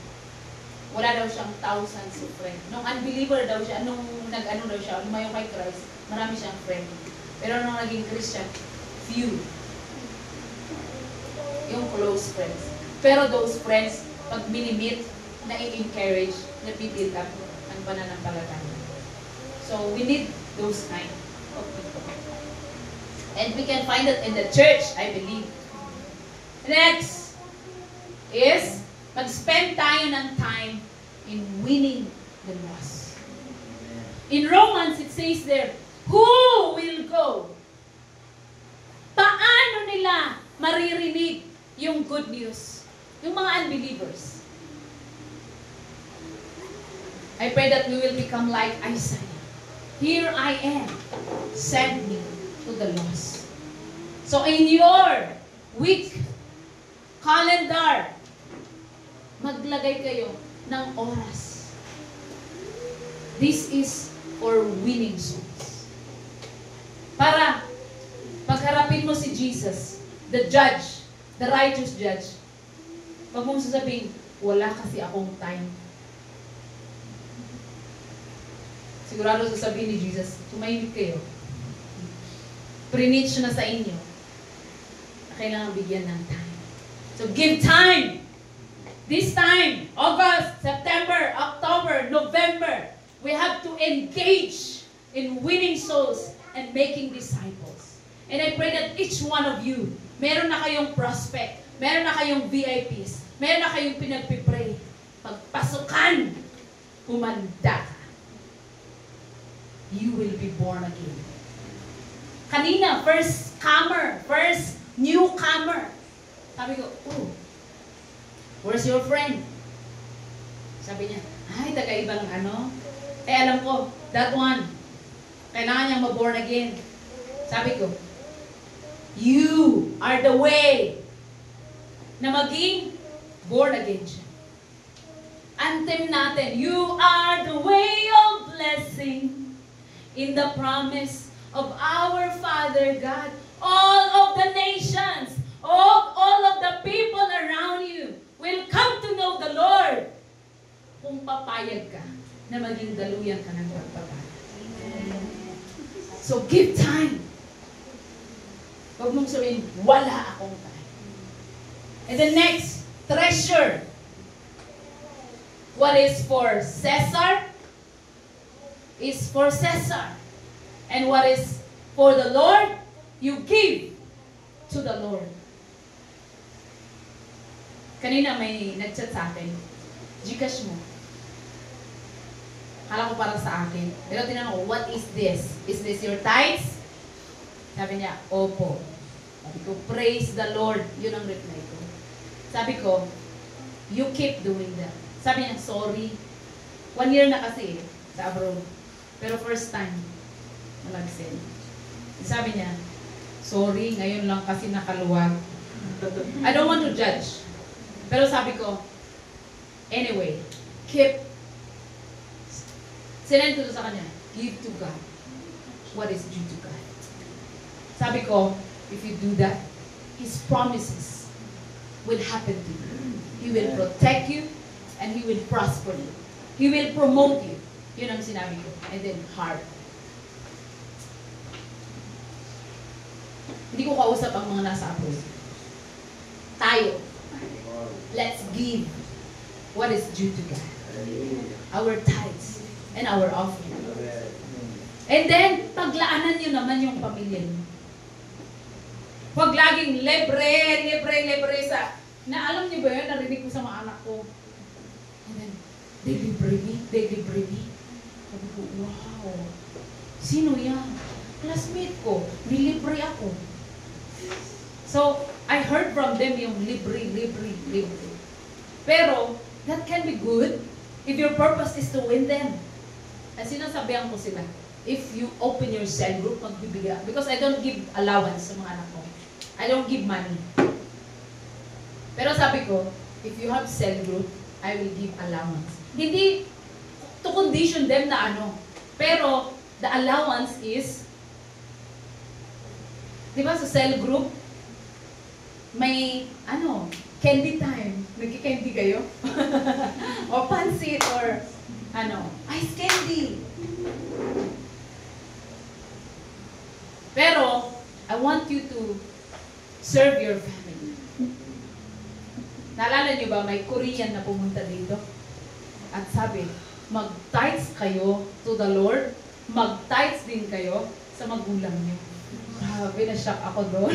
wala daw siyang thousands of friends. Nung unbeliever daw siya, nung nag-ano daw siya, lumayo kay Christ, marami siyang friend. Pero nung naging Christian, few. Yung close friends. Pero those friends, pag minimit, na-encourage, na-build up ang pananampalataya. So, we need those kind of people. And we can find it in the church, I believe. Next is, mag-spend tayo ng time in winning the lost. In Romans, it says there, who will go? Paano nila maririnig yung good news? Yung mga unbelievers. I pray that we will become like Isaiah. Here I am, send me to the lost. So in your week calendar, maglagay kayo ng oras. This is for winning souls. Para pagharapin mo si Jesus, the judge, the righteous judge, pag mong sasabihin, wala kasi akong time. Sigurado sasabihin ni Jesus, tumahimik kayo. Preach na sa inyo na kailangan bigyan ng time. So give time. This time, August, September, October, November, we have to engage in winning souls and making disciples. And I pray that each one of you, meron na kayong prospect, meron na kayong VIPs, meron na kayong pinagpipray. Pagpasukan, humanda ka. You will be born again. Kanina, first comer, first newcomer. Sabi ko, oh, where's your friend? Sabi niya, ay, taga-ibang ano. Alam ko, that one, kailangan niyang ma-born again. Sabi ko, You are the way na maging born again siya. Anthem natin, you are the way of blessing in the promise of our Father God. All of the nations, all of the people around you will come to know the Lord kung papayag ka na maging daluyan ka ng pagpapala. So give time. Huwag mong sabihin, wala akong time. And the next, treasure. What is for Caesar is for Caesar. And what is for the Lord, you give to the Lord. Kanina may nag-chat sa akin, Gcash mo. Kala ko parang sa akin. Pero tinanong ko, what is this? Is this your tithes? Sabi niya, opo. Sabi ko, praise the Lord. Yun ang reply ko. Sabi ko, you keep doing that. Sabi niya, sorry. 1 year na kasi sa abroad. Pero first time na nag-send. Sabi niya, sorry, ngayon lang kasi nakaluwag. I don't want to judge. Pero sabi ko, anyway, keep. Sinend ko sa kanya, give to God what is due to God. Sabi ko, if you do that, His promises will happen to you. He will protect you, and He will prosper you. He will promote you. Yun ang sinabi ko. And then, heart. Hindi ko kausap ang mga nasa abroad. Tayo. Let's give what is due to God. Our tithes and our offering. And then, paglaanan nyo naman yung pamilya nyo. Huwag laging libre sa... Na alam niyo ba yun? Narinig ko sa mga anak ko. And then, they libre me. Sabi ko, wow. Sino yan? Classmate ko. Nilibre ako. So, I heard from them yung libre. Pero, that can be good if your purpose is to win them. At sinasabihan ko sila, if you open your cell group, magbibigay. Because I don't give allowance sa mga anak ko. I don't give money. Pero sabi ko, if you have cell group, I will give allowance. Hindi to condition them na ano. Pero, the allowance is, di ba sa cell group, may, candy time. Nagki-candy kayo? Or pansit, or, ice candy. Pero, I want you to serve your family. Naalala niyo ba, may Korean na pumunta dito? At sabi, mag-tithes kayo to the Lord, mag-tithes din kayo sa magulang niyo. Grabe, na-shock ako doon.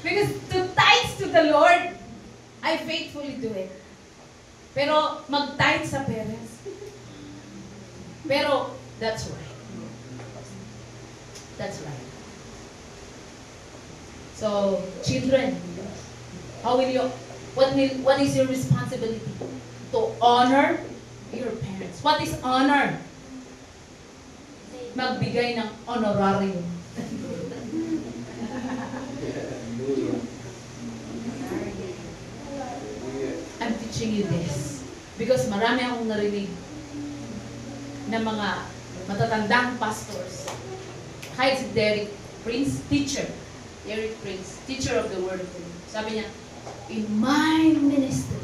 Because to tithes to the Lord, I faithfully do it. Pero mag-tithes sa parents. Pero, that's right. That's right. So, children, what is your responsibility? To honor your parents. What is honor? Magbigay ng honorarium. I'm teaching you this because marami akong narinig na mga matatandang pastors. Kahit si Derek Prince, Derek Prince, teacher of the Word of God. Sabi niya, in my ministry,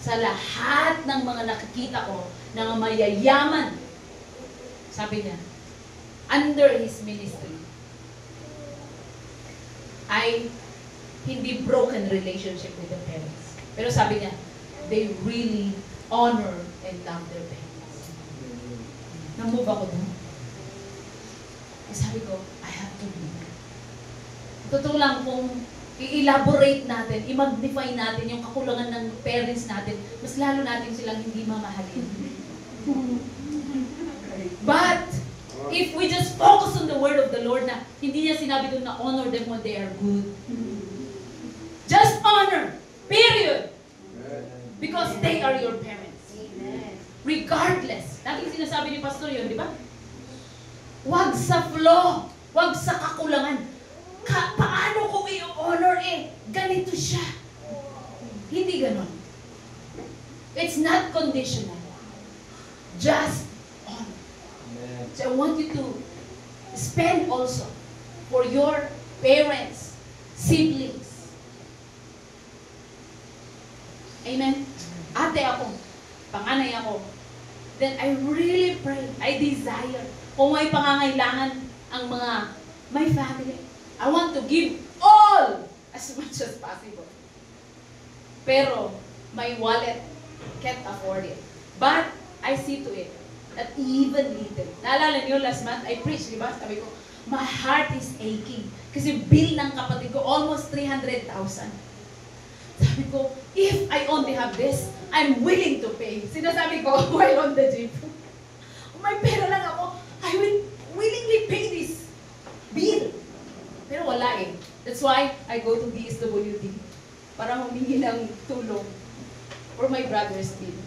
sa lahat ng mga nakikita ko na mayayaman, sabi niya, under his ministry, ay hindi broken relationship with the parents. Pero sabi niya, they really honor and love their parents. Namove ako doon. Sabi ko, I have to do that. Totoo lang, kung i-elaborate natin, i-magnify natin yung kakulangan ng parents natin, mas lalo natin silang hindi mamahalin. But, if we just focus on the word of the Lord na hindi niya sinabi doon na honor them when they are good. Just honor. Period. Because they are your parents. Regardless. Laging sinasabi ni Pastor yun, di ba? Huwag sa flow. Huwag sa kakulangan. Paano ko i-honor ganito siya. Hindi ganon. It's not conditional. Just honor. So I want you to spend also for your parents, siblings. Amen? Ate ako, panganay ako. Then I really pray, I desire, kung may pangangailangan ang my family, I want to give all as much as possible. Pero, my wallet can't afford it. But, I see to it that even little. Naalala niyo, last month, I preached, di ba? Sabi ko, my heart is aching. Kasi bill ng kapatid ko, almost 300,000. Sabi ko, if I only have this, I'm willing to pay. Sinasabi ko while on the jeep. May pera lang ako, I will willingly pay this bill. Pero wala eh. That's why I go to DSWD para humingi ng tulong for my brother's bill.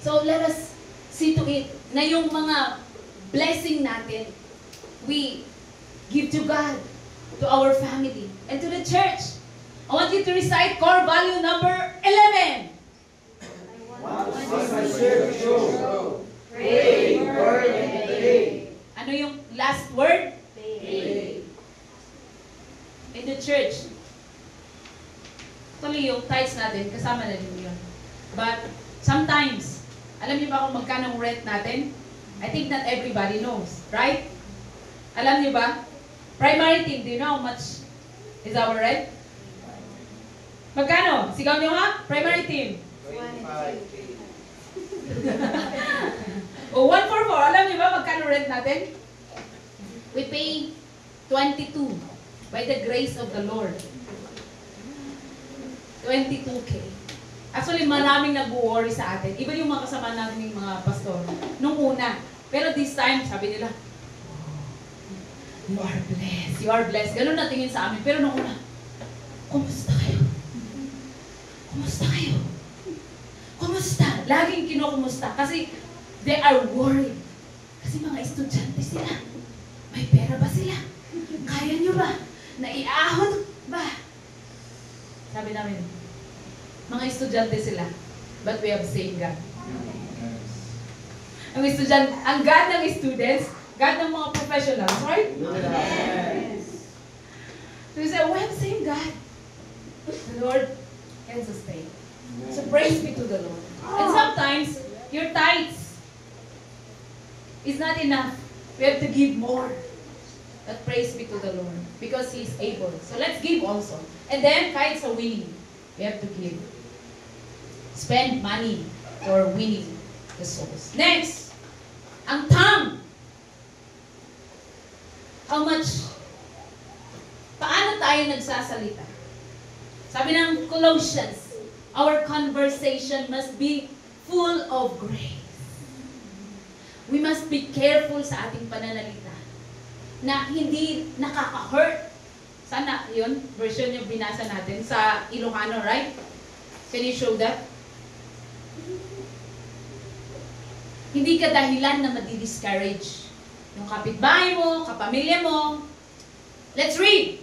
So let us see to it na yung mga blessing natin, we give to God, to our family, and to the church. I want you to recite core value number 11.
Pray, word, and pray.
Ano yung last word?
Pray.
In the church. Actually, yung tithes natin, kasama na din yun. But, sometimes, alam niyo ba kung magkano ang rent natin? I think not everybody knows, right? Alam niyo ba? Primary team, do you know how much is our rent? Magkano? Sigaw niyo ha? Primary team.
25K.
O, 144. Alam niyo ba magkano rent natin? We pay 22 by the grace of the Lord. 22K. Actually, maraming nag-worry sa atin. Iba yung mga kasama natin yung mga pastor. Nung una. Pero this time, sabi nila, you are blessed. You are blessed. Ganun na tingin sa amin. Pero nung una, kumusta kayo? Kumusta kayo? Kumusta? Laging kinukumusta. Kasi they are worried. Kasi mga estudyante sila. May pera ba sila? Kaya nyo ba? Naiahon ba? Sabi namin, mga estudyante sila. But we have same God. Ang estudyante, ang God ng students, God ng mga professionals, right?
Yes.
So we say, we have same God. The Lord can sustain. So praise be to the Lord. And sometimes, your tithes is not enough. We have to give more. But praise be to the Lord. Because He is able. So let's give also. And then, kahit sa winning, we have to give. Spend money for winning the souls. Next, ang tongue. How much? Paano tayo nagsasalita? Sabi ng Colossians, our conversation must be full of grace. We must be careful sa ating pananalita na hindi nakaka-hurt. Sana yun, version yung binasa natin sa Ilocano, right? Can you show that? Hindi ka dahilan na madi-discourage yung kapitbahay mo, kapamilya mo. Let's read!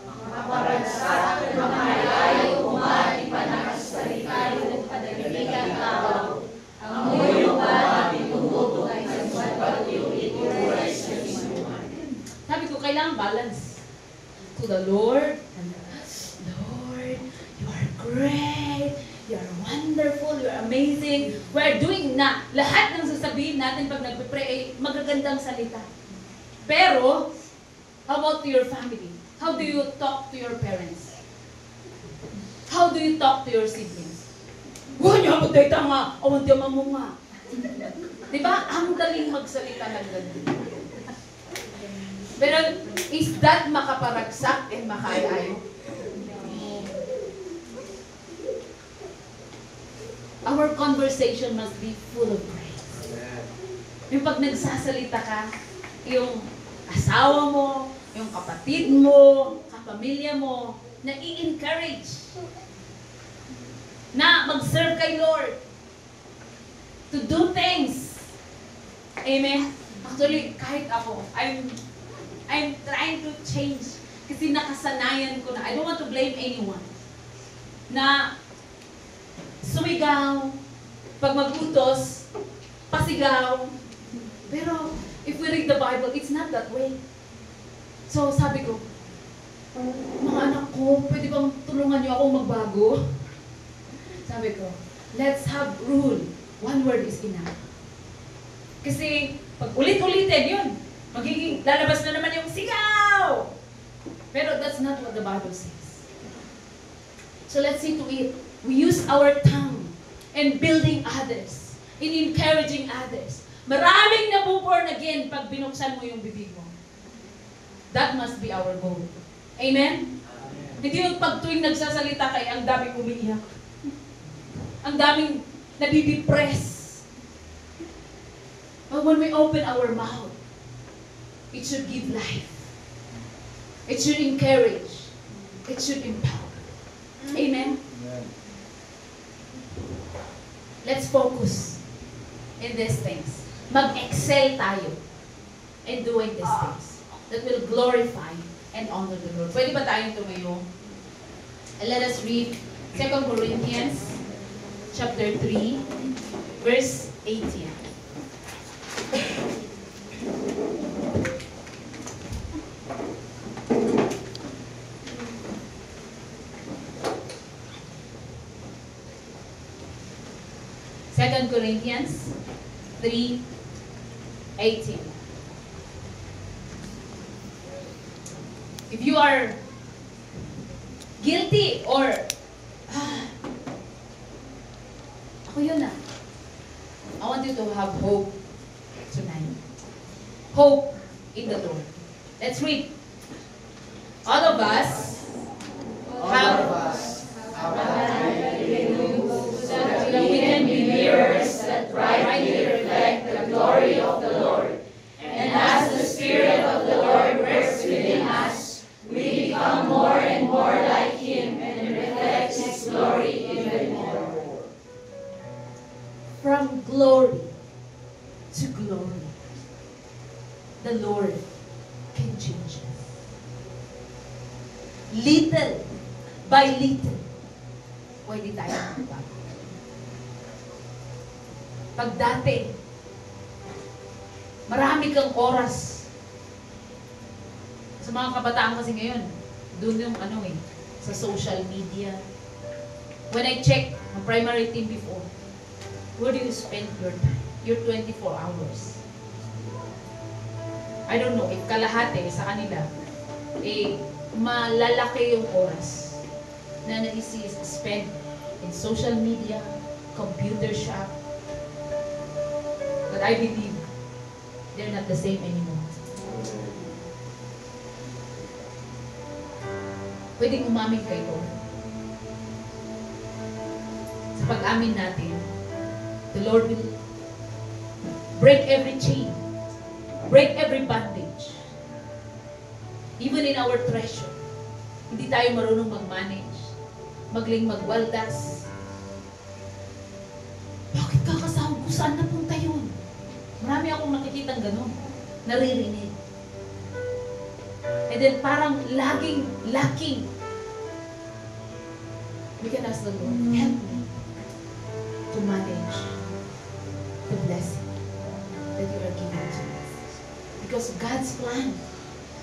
Mapabansa, mamalayo, umati pa nakasalita, yung padaligan tao. Ang muyo pa, pitumuto, ay sa yung ituray sa sinuman.
Sabi ko, kailangan balance. To the Lord, and Lord, you are great, you are wonderful, you are amazing. We are doing na. Lahat ng sasabihin natin pag nagpe-pray ay magagandang salita. Pero, how about to your family? How do you talk to your parents? How do you talk to your siblings? Ganyan, magdayta nga. Awan diya mo nga. Diba? Ang daling magsalita ng ganyan. Pero, is that makaparagsak and makaayo? Our conversation must be full of grace. Yung pag nagsasalita ka, yung asawa mo, yung kapatid mo, kapamilya mo, na i-encourage na mag-serve kay Lord, to do things. Amen? Actually, kahit ako, I'm trying to change. Kasi nakasanayan ko na. I don't want to blame anyone. Na sumigaw, pag magutos, pasigaw. Pero if we read the Bible, it's not that way. So sabi ko, mga anak ko, pwede bang tulungan niyo akong magbago? Sabi ko, let's have rule. One word is enough. Kasi pag ulit-ulitin yun, magiging lalabas na naman yung sigaw. Pero that's not what the Bible says. So let's see to it. We use our tongue in building others, in encouraging others. Maraming nabuborn again pag binuksan mo yung bibig mo. That must be our goal. Amen? Hindi yung pag tuwing nagsasalita kayo, ang daming umiiyak. Ang daming nabibipress. But when we open our mouth, it should give life. It should encourage. It should empower. Amen? Let's focus in these things. Mag-excel tayo in doing these things that will glorify and honor the Lord. Pwede ba tayong tumayo? And let us read 2 Corinthians chapter 3, verse 18. Second Corinthians 3:18. If you are guilty or ako yun na. I want you to have hope tonight. Hope in the Lord. Let's read. All of us have so that we can be mirrors that brightly reflect the glory of the Lord. And as the Spirit of the Lord works within us, we become more and more like Him and reflect His glory even more. From glory to glory, the Lord can change us. Little by little, pwede tayo magbago. Pag dati, marami kang oras. Sa mga kabataan kasi ngayon, doon yung sa social media. When I check ang primary team before, where do you spend your time? Your 24 hours. I don't know, if kalahati sa kanila, malalaki yung oras na spend in social media, computer shop. But I believe they're not the same anymore. Pwedeng umamin kayo. Sa pag-amin natin, the Lord will break every chain, break every bondage. Even in our treasure, hindi tayo marunong mag-manage, magwaldas. Bakit kakasahod ko? Saan napunta yun? Marami akong nakikitang ganun, naririnig. And then parang laging lacking. We can ask the Lord, help me to manage the blessing that you are giving to us. Because God's plan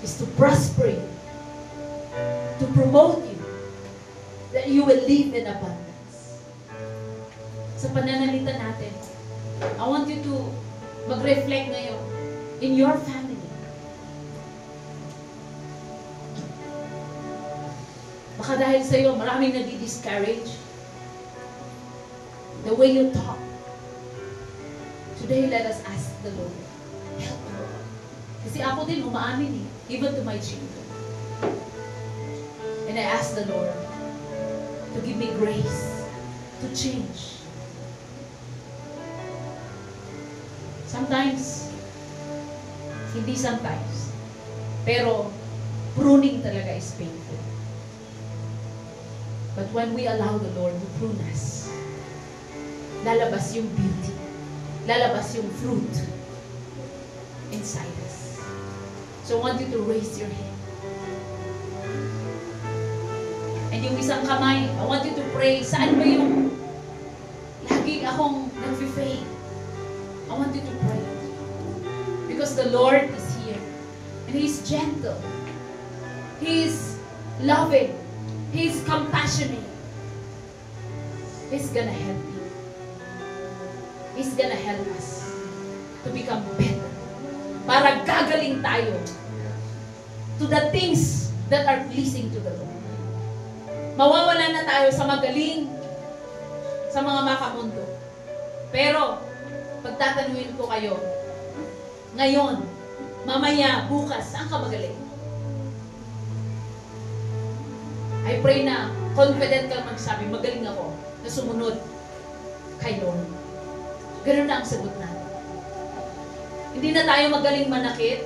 is to prosper you, to promote you, that you will live in abundance. Sa pananalita natin, I want you to mag-reflect ngayon in your family. Baka dahil sa iyo, maraming nadi-discourage. The way you talk. Today, let us ask the Lord, help me. Kasi ako din, umaamin even to my children. And I ask the Lord to give me grace to change. Sometimes, hindi sometimes, pero pruning talaga is painful. But when we allow the Lord to prune us, lalabas yung beauty, lalabas yung fruit in inside us. So I want you to raise your hand. And yung isang kamay, I want you to pray. Saan ba yung lagi akong nag-fail? I want you to pray. Because the Lord is here. And He's gentle. He's loving. He's compassionate. He's gonna help you. He's gonna help us to become better. Para gagaling tayo to the things that are pleasing to the Lord. Mawawala na tayo sa magaling, sa mga makamundo. Pero, pagtatanungin ko kayo, ngayon, mamaya, bukas, saan ka magaling? I pray na confident ka magsabi, magaling ako na sumunod kay Lord. Ganun na ang sagot natin. Hindi na tayo magaling manakit,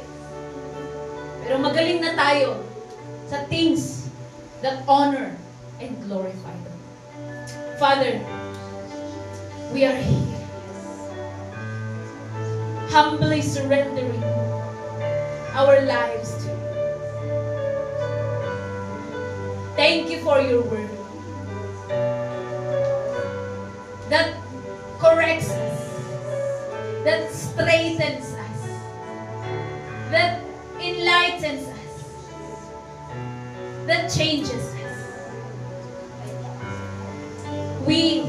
pero magaling na tayo sa things that honor and glorify them. Father, we are here, humbly surrendering our lives to you. Thank you for your word that corrects us, that straightens us, that enlightens us, that changes us. We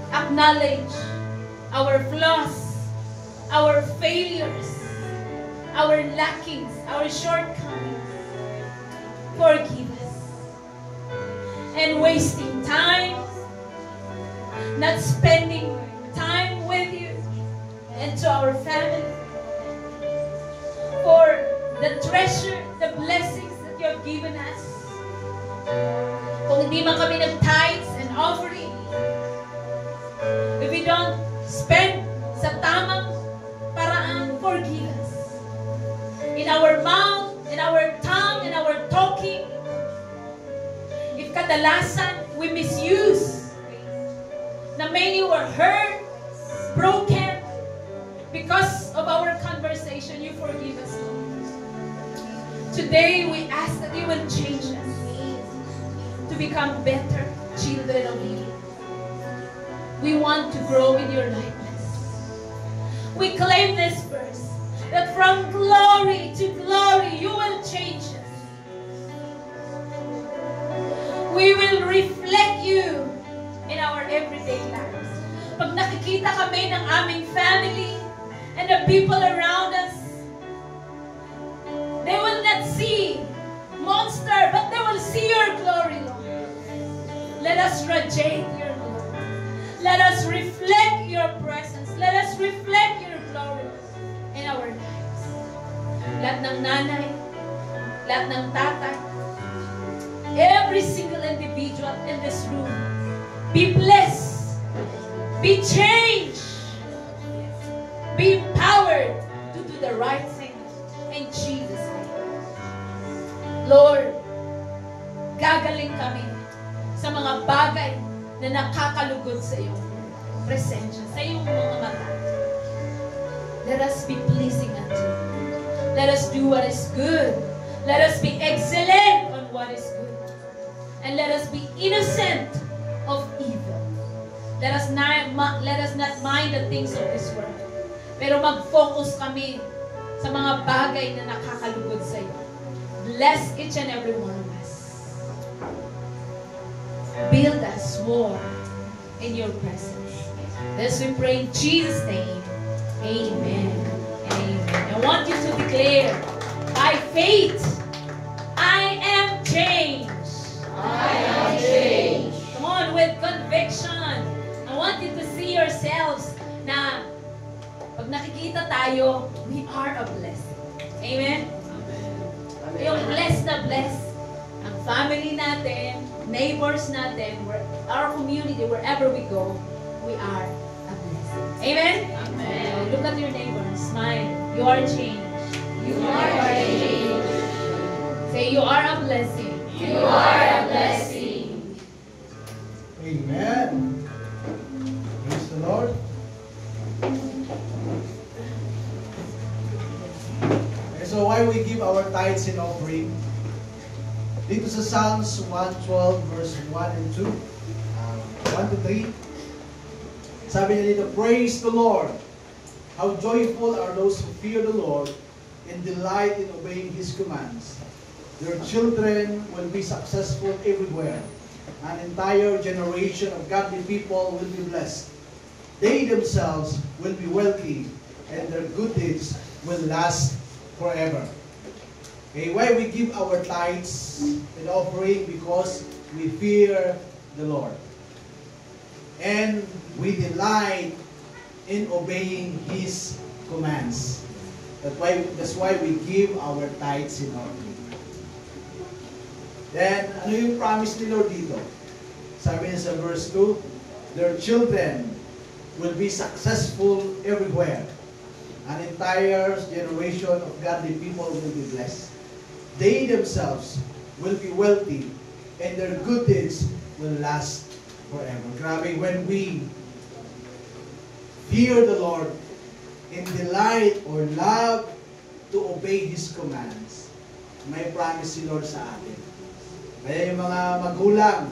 acknowledge our flaws, our failures, our lackings, our shortcomings. Forgive us. And wasting time, not spending time with you and to our family. For the treasure, the blessings that you have given us. Kung hindi man kami nag-tithes and offering, if we don't spend sa tamang paraan, forgive us. In our mouth, in our tongue, in our talking, if kadalasan we misuse, na many were hurt, broken, because of our conversation, you forgive us, Lord. Today, we ask that you will change us to become better children of you. We want to grow in your likeness. We claim this verse, that from glory to glory, you will change us. We will reflect you in our everyday lives. Pag nakikita kami ng aming family and the people around us, they will not see monster, but they will see your glory, Lord. Let us radiate your glory. Let us reflect your presence. Let us reflect your glory in our lives. Lahat ng nanay, lahat ng tatay, every single individual in this room, be blessed, be changed, be empowered to do the right thing in Jesus' name. Lord, gagaling kami sa mga bagay na nakakalugod sa iyong presensya, sa iyong mga mata. Let us be pleasing unto you. Let us do what is good. Let us be excellent on what is good. And let us be innocent of evil. Let us not mind the things of this world. Pero mag-focus kami sa mga bagay na nakakalugod sa iyo. Bless each and every one of us. Build us more in your presence. This we pray in Jesus' name. Amen. Amen. I want you to declare, by faith, I am changed.
I am changed.
Come on, with conviction. I want you to see yourselves na pag nakikita tayo, we are a blessing. Amen? Yung blessed na blessed, ang family natin, neighbors natin, our community, wherever we go, we are a blessing. Amen?
Amen.
Look at your neighbor, smile. You are changed.
You are changed.
Say, you are a blessing.
You are a blessing.
Amen. Praise the Lord. so why we give our tithes and offering? Dito sa Psalms 112 verse 1 and 2, 1 to 3, sabi niya dito, praise the Lord. How joyful are those who fear the Lord and delight in obeying His commands. Your children will be successful everywhere. An entire generation of godly people will be blessed. They themselves will be wealthy, and their good deeds will last forever. Okay, why we give our tithes and offering? Because we fear the Lord. And we delight in obeying His commands. That's why we give our tithes and offering. Then, ano yung promise ni Lord dito? Sabi niya sa verse 2, their children will be successful everywhere. An entire generation of godly people will be blessed. They themselves will be wealthy, and their good deeds will last forever. Grabe, when we fear the Lord and delight or love to obey His commands, may promise si Lord sa atin. Kaya yung mga magulang,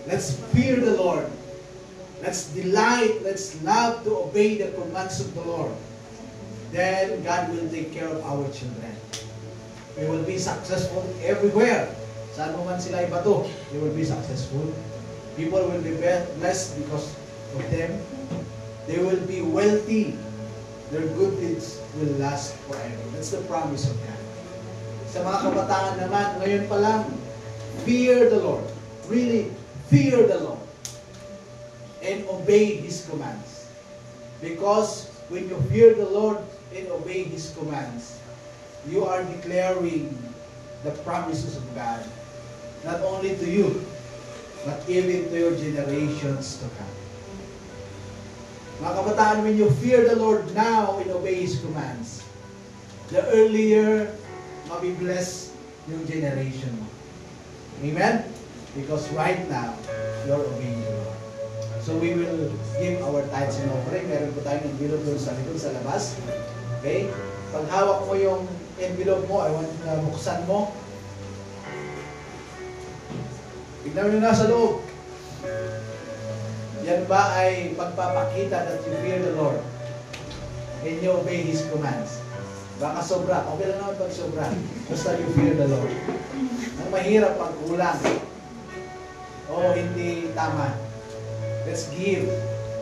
let's fear the Lord. Let's delight, let's love to obey the commands of the Lord. Then God will take care of our children. We will be successful everywhere. Saan mo man sila ibato, they will be successful. People will be blessed because of them. They will be wealthy. Their good deeds will last forever. That's the promise of God. Sa mga kabataan naman, ngayon pa lang, fear the Lord. Really, fear the Lord. And obey His commands. Because when you fear the Lord and obey His commands, you are declaring the promises of God, not only to you, but even to your generations to come. Mga kabataan, when you fear the Lord now and obey His commands, the earlier mabibless yung generation mo. Amen? Because right now, you're obeying the Lord. So we will give our tithes and offering. Meron po tayong envelope doon sa likod, sa labas. Okay? Pag hawak mo yung envelope mo, I want na buksan mo. Tignan mo na sa loob. Yan ba ay pagpapakita that you fear the Lord and you obey His commands? Baka sobra. Okay lang naman pag sobra. Basta you fear the Lord. Ang mahirap pag kulang. O hindi tama. Let's give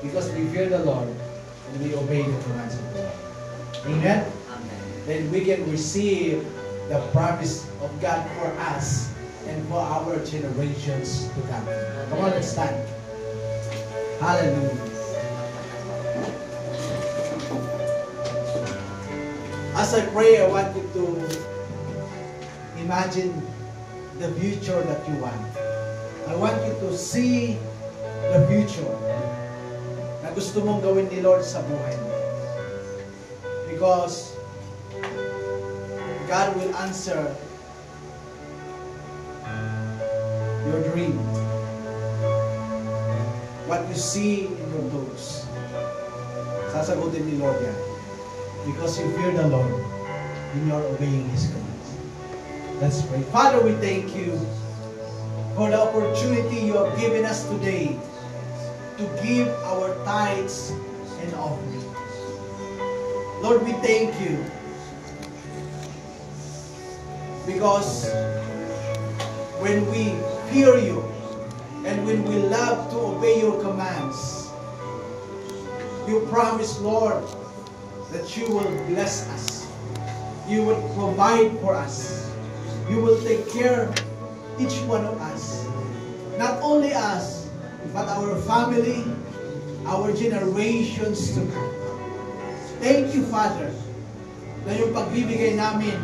because we fear the Lord and we obey the commands of the Lord. Amen?
Amen.
Then we can receive the promise of God for us and for our generations to come. Come on, let's stand. Hallelujah. As I pray, I want you to imagine the future that you want. I want you to see the future na gusto mong gawin ni Lord sa buhay mo. Because God will answer your dream. What you see in your thoughts. Sasagutin ni Lord yan. Because you fear the Lord and you are obeying His commands. Let's pray. Father, we thank you for the opportunity you have given us today to give our tithes and offering. Lord, we thank you because when we fear you and when we love to obey your commands, you promise, Lord, that you will bless us. You will provide for us. You will take care of each one of us. Not only us, but our family, our generations to come. Thank you, Father, na yung pagbibigay namin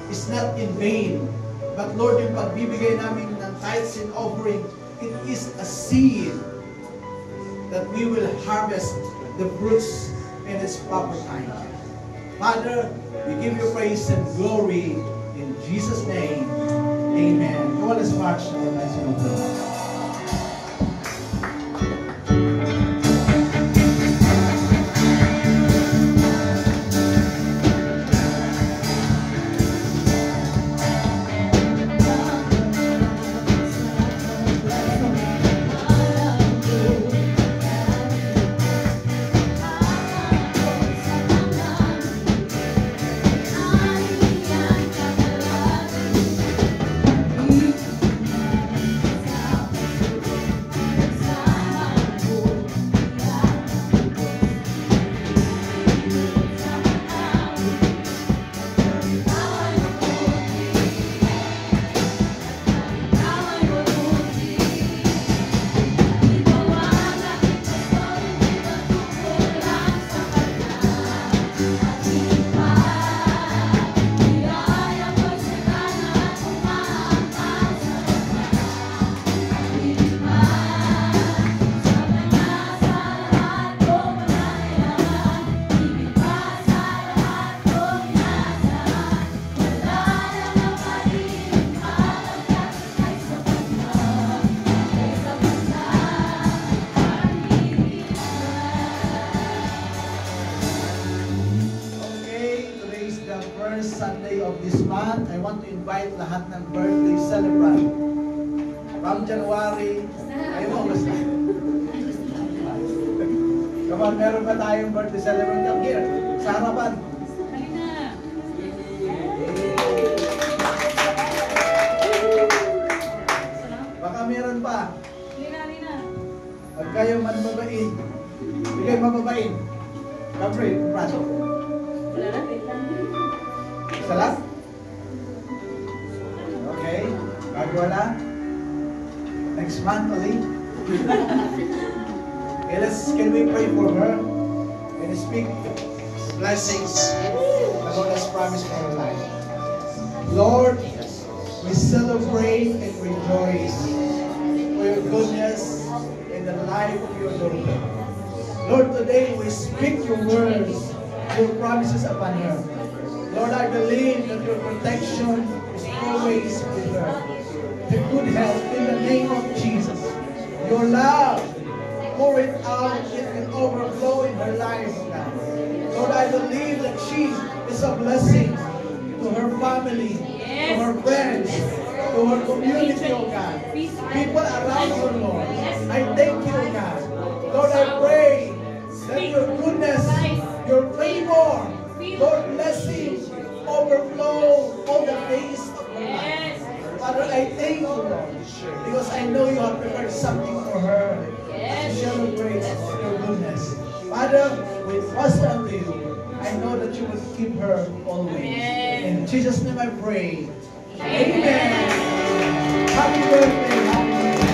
is not in vain. But Lord, yung pagbibigay namin ng tithes and offering, it is a seed that we will harvest the fruits in its proper time. Father, we give you praise and glory in Jesus' name. Amen. Come on, let's march to the next one. lahat ng birthday celebrant. From January, ayaw mo, basta. Kapag meron pa tayong birthday celebrant, come here, sa harapan. Baka meron pa. Pag kayo mababain, hindi kayo mababain. Gabriel, praso. Salat? Okay. Bago wala? Next month ulit. Okay, can we pray for her? And speak blessings the Lord has promised for her life. Lord, we celebrate and rejoice for your goodness in the life of your daughter. Lord, today we speak your words, your promises upon her. Lord, I believe that your protection is always with her. The good health in the name of Jesus. Your love, pour it out, it will overflow in her life, God. Lord, I believe that she is a blessing to her family, to her friends, to her community, oh God. People around her, Lord. I thank you, oh God. Lord, I pray that your goodness, your favor, Lord, blessing, overflow all the days of her life. Father, I thank you, Lord, because I know you have prepared something for her to celebrate your goodness. Father, we trust unto you. I know that you will keep her always. In Jesus' name I pray. Amen. Happy birthday. Happy birthday.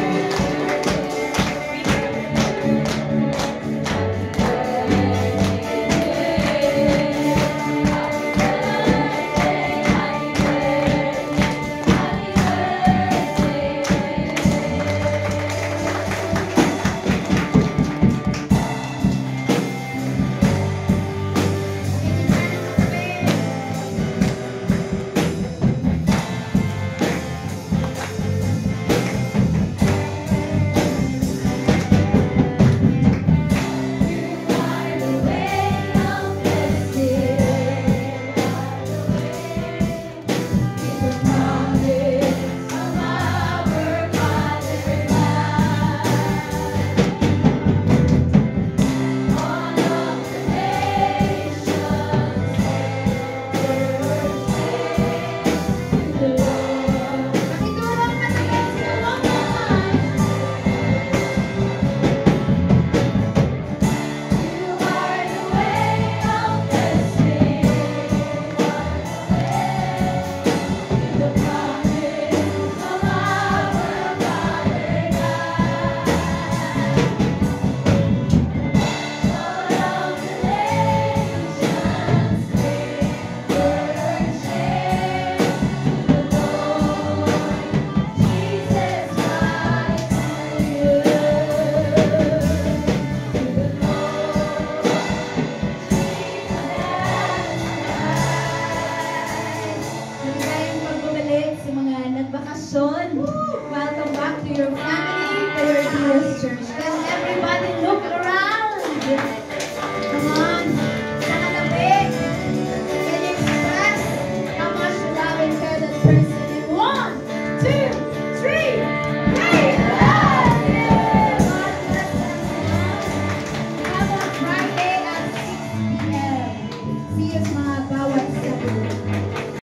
Welcome back to your family, to your dearest church